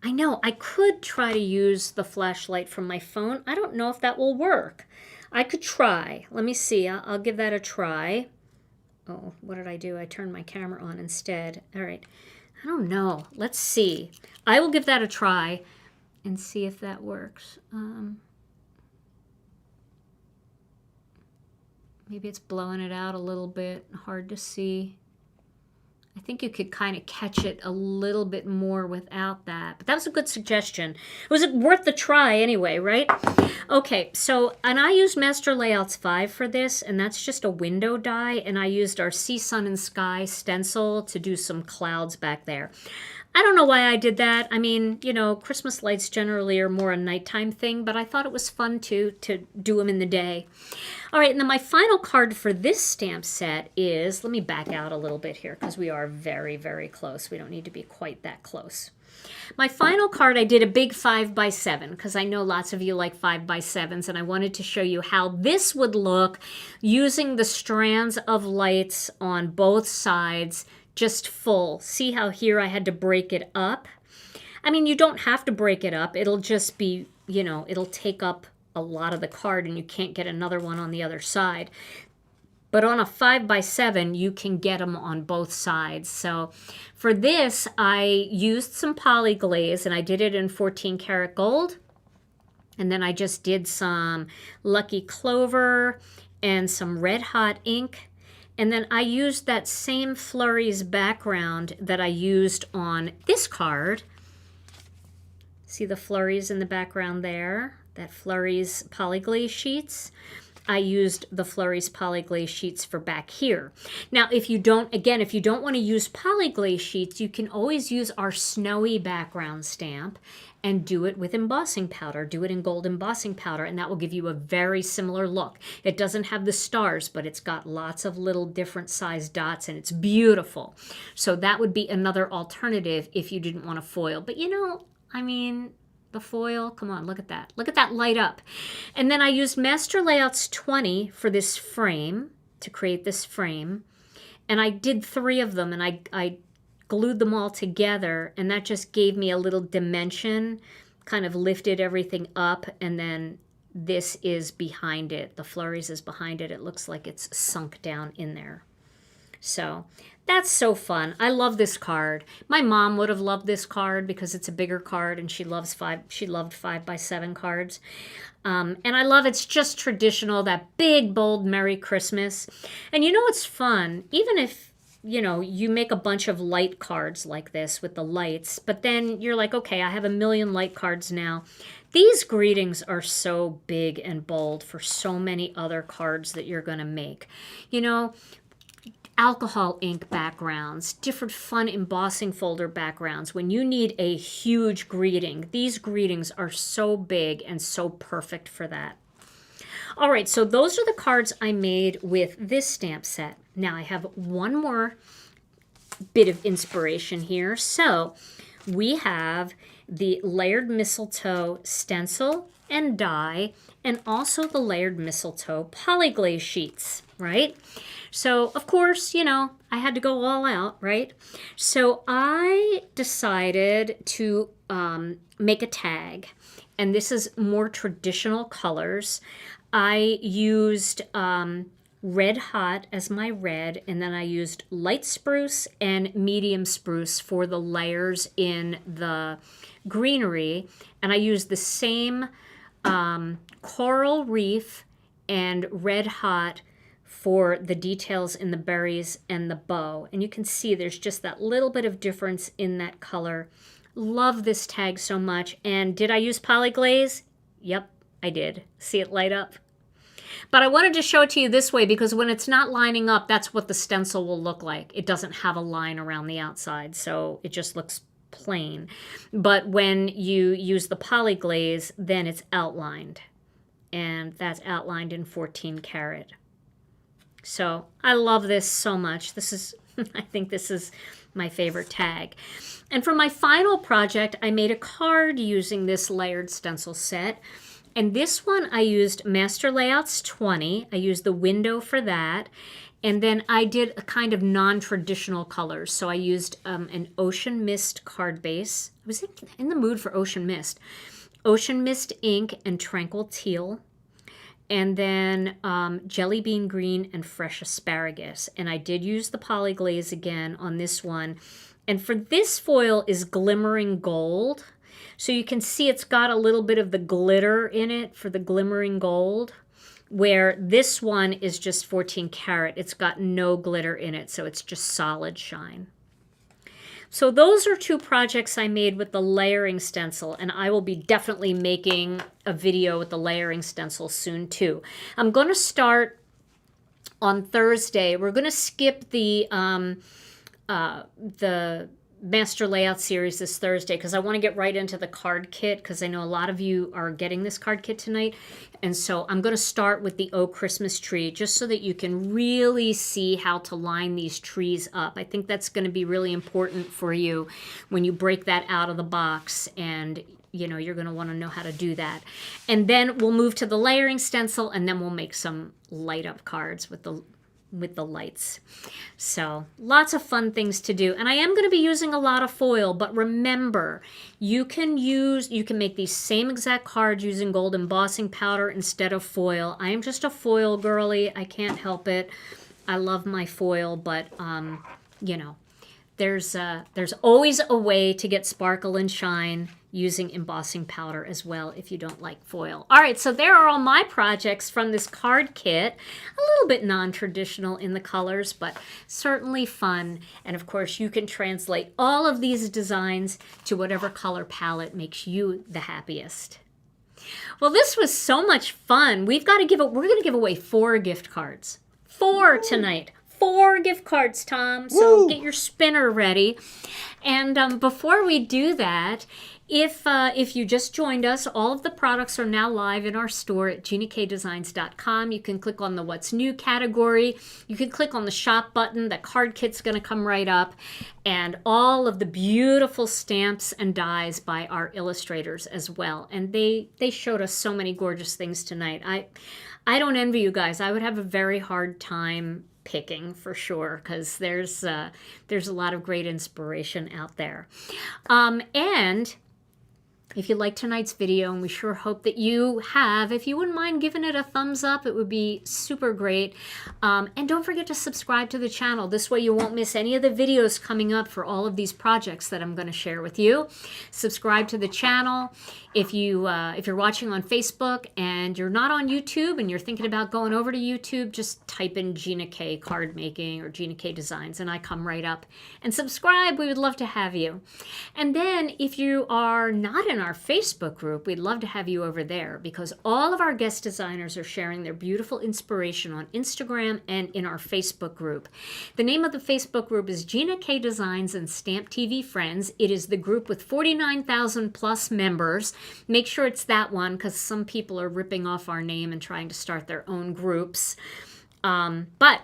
I know, I could try to use the flashlight from my phone. I don't know if that will work. I could try. Let me see. I'll give that a try. Oh, what did I do? I turned my camera on instead. All right. I don't know. Let's see. I will give that a try and see if that works. Maybe it's blowing it out a little bit. Hard to see. I think you could kind of catch it a little bit more without that. But that was a good suggestion. It was worth the try anyway, right? Okay, so, and I used Master Layouts 5 for this, and that's just a window die, and I used our Sea, Sun, and Sky stencil to do some clouds back there. I don't know why I did that. I mean, you know, Christmas lights generally are more a nighttime thing, but I thought it was fun to do them in the day. All right, and then my final card for this stamp set is, let me back out a little bit here because we are very, very close. We don't need to be quite that close. My final card, I did a big 5x7 because I know lots of you like 5x7s, and I wanted to show you how this would look using the strands of lights on both sides, just full. See how here I had to break it up? I mean, you don't have to break it up. It'll just be, you know, it'll take up a lot of the card and you can't get another one on the other side. But on a 5x7, you can get them on both sides. So for this, I used some poly glaze, and I did it in 14 karat gold. And then I just did some Lucky Clover and some Red Hot ink. And then I used that same Flurries background that I used on this card. See the Flurries in the background there? That Flurries polyglaze sheets. I used the Flurries polyglaze sheets for back here. Now, if you don't want to use polyglaze sheets, you can always use our snowy background stamp and do it with embossing powder. Do it in gold embossing powder, and that will give you a very similar look. It doesn't have the stars, but it's got lots of little different sized dots, and it's beautiful. So that would be another alternative if you didn't want to foil. But the foil, come on, look at that. Look at that light up. And then I used Master Layouts 20 for this frame, to create this frame. And I did 3 of them, and I glued them all together, and that just gave me a little dimension, kind of lifted everything up, and then this is behind it. The Flurries is behind it. It looks like it's sunk down in there. So that's so fun. I love this card. My mom would have loved this card because it's a bigger card, and she loved 5x7 cards. And I love it's just traditional, that big, bold Merry Christmas. And you know what's fun? Even if you make a bunch of light cards like this with the lights, but then you're like, okay, I have a million light cards now. These greetings are so big and bold for so many other cards that you're going to make. Alcohol ink backgrounds, different fun embossing folder backgrounds. When you need a huge greeting, these greetings are so big and so perfect for that. All right, so those are the cards I made with this stamp set. Now I have one more bit of inspiration here. So we have the layered mistletoe stencil and die, and also the layered mistletoe polyglaze sheets, right? So, of course, I had to go all out, right? So I decided to make a tag, and this is more traditional colors. I used Red Hot as my red, and then I used light spruce and medium spruce for the layers in the greenery, and I used the same coral reef and Red Hot for the details in the berries and the bow. And you can see there's just that little bit of difference in that color. Love this tag so much. And did I use polyglaze? Yep, I did. See it light up? But I wanted to show it to you this way because when it's not lining up, that's what the stencil will look like. It doesn't have a line around the outside, so it just looks plain. But when you use the polyglaze, then it's outlined. And that's outlined in 14 karat. So I love this so much. I think this is my favorite tag. And for my final project, I made a card using this layered stencil set. And this one I used Master Layouts 20. I used the window for that. And then I did a kind of non-traditional colors. So I used an Ocean Mist card base. I was in the mood for Ocean Mist. Ocean Mist ink and Tranquil Teal. And then Jelly Bean Green and Fresh Asparagus. And I did use the polyglaze again on this one. And for this foil is Glimmering Gold. So you can see it's got a little bit of the glitter in it for the Glimmering Gold, where this one is just 14 karat. It's got no glitter in it, so it's just solid shine. So those are 2 projects I made with the layering stencil, and I will be definitely making a video with the layering stencil soon too. I'm going to start on Thursday. We're going to skip the Master Layout series this Thursday because I want to get right into the card kit because I know a lot of you are getting this card kit tonight. And so I'm going to start with the Oh Christmas Tree just so that you can really see how to line these trees up. I think that's going to be really important for you when you break that out of the box, and you're going to want to know how to do that. And then we'll move to the layering stencil, and then we'll make some light up cards with the with the lights. So lots of fun things to do. And I am going to be using a lot of foil, but remember, you can make these same exact cards using gold embossing powder instead of foil. I am just a foil girly. I can't help it. I love my foil, but you know, there's always a way to get sparkle and shine using embossing powder as well if you don't like foil. All right, so there are all my projects from this card kit. A little bit non-traditional in the colors, but certainly fun. And of course, you can translate all of these designs to whatever color palette makes you the happiest. Well, this was so much fun. We're going to give away 4 gift cards. 4 tonight. 4 gift cards, Tom. So get your spinner ready. And before we do that, if you just joined us, all of the products are now live in our store at GinaKDesigns.com. You can click on the What's New category. You can click on the shop button. The card kit's going to come right up. And all of the beautiful stamps and dies by our illustrators as well. And they showed us so many gorgeous things tonight. I don't envy you guys. I would have a very hard time picking for sure, because there's a lot of great inspiration out there. And if you liked tonight's video, and we sure hope that you have, if you wouldn't mind giving it a thumbs up, it would be super great. And don't forget to subscribe to the channel. This way you won't miss any of the videos coming up for all of these projects that I'm going to share with you. Subscribe to the channel. If you're watching on Facebook and you're not on YouTube and you're thinking about going over to YouTube, just type in Gina K card making or Gina K Designs and I come right up. And subscribe. We would love to have you. And then if you are not in our Facebook group, we'd love to have you over there, because all of our guest designers are sharing their beautiful inspiration on Instagram and in our Facebook group. The name of the Facebook group is Gina K Designs and Stamp TV Friends. It is the group with 49,000 plus members. Make sure it's that one, because some people are ripping off our name and trying to start their own groups. But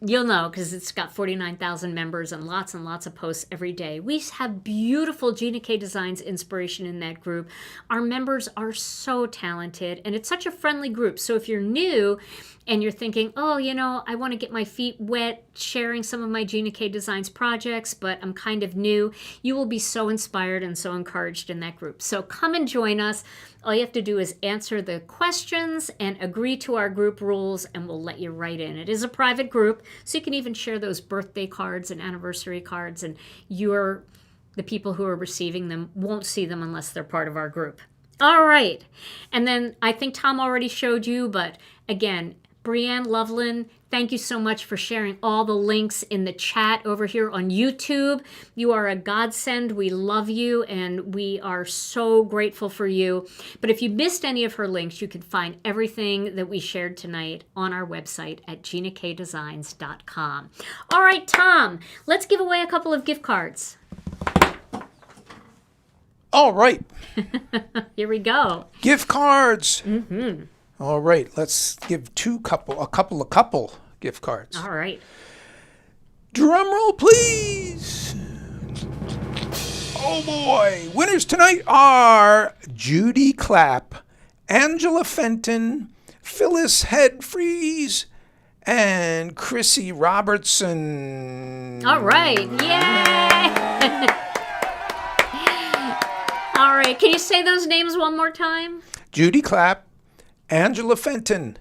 you'll know, because it's got 49,000 members and lots of posts every day. We have beautiful Gina K Designs inspiration in that group. Our members are so talented, and it's such a friendly group. So if you're new and you're thinking, oh, you know, I want to get my feet wet sharing some of my Gina K Designs projects, but I'm kind of new, you will be so inspired and so encouraged in that group. So come and join us. All you have to do is answer the questions and agree to our group rules, and we'll let you right in. It is a private group, so you can even share those birthday cards and anniversary cards, and the people who are receiving them won't see them unless they're part of our group. All right. And then I think Tom already showed you, but again, Brianne Loveland, thank you so much for sharing all the links in the chat over here on YouTube. You are a godsend. We love you, and we are so grateful for you. But if you missed any of her links, you can find everything that we shared tonight on our website at GinaKDesigns.com. All right, Tom, let's give away a couple of gift cards. All right. Here we go. Gift cards. Mm-hmm. All right, let's give a couple gift cards. All right. Drum roll, please. Oh boy, winners tonight are Judi Clapp, Angela Fenton, Phyllis Freese, and Chrissy Robertson. All right, yay! All right, can you say those names one more time? Judi Clapp, Angela Fenton,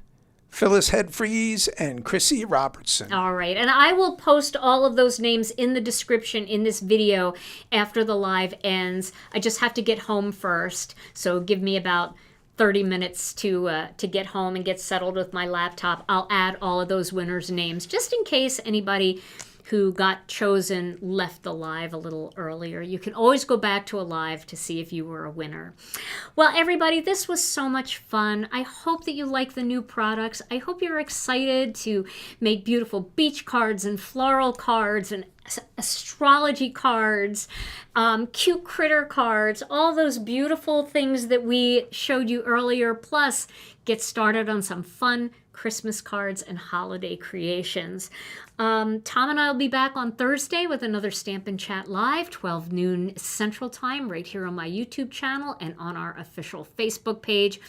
Phyllis Freese, and Chrissy Robertson. All right, and I will post all of those names in the description in this video after the live ends. I just have to get home first, so give me about 30 minutes to get home and get settled with my laptop. I'll add all of those winners' names just in case anybody who got chosen left the live a little earlier. You can always go back to a live to see if you were a winner. Well, everybody, this was so much fun. I hope that you like the new products. I hope you're excited to make beautiful beach cards and floral cards and astrology cards, cute critter cards, all those beautiful things that we showed you earlier, plus get started on some fun Christmas cards and holiday creations. Tom and I will be back on Thursday with another Stampin' Chat Live, 12 noon Central Time, right here on my YouTube channel and on our official Facebook page.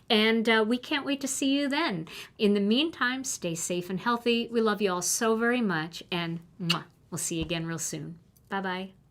And we can't wait to see you then. In the meantime, stay safe and healthy. We love you all so very much, and we'll see you again real soon. Bye-bye.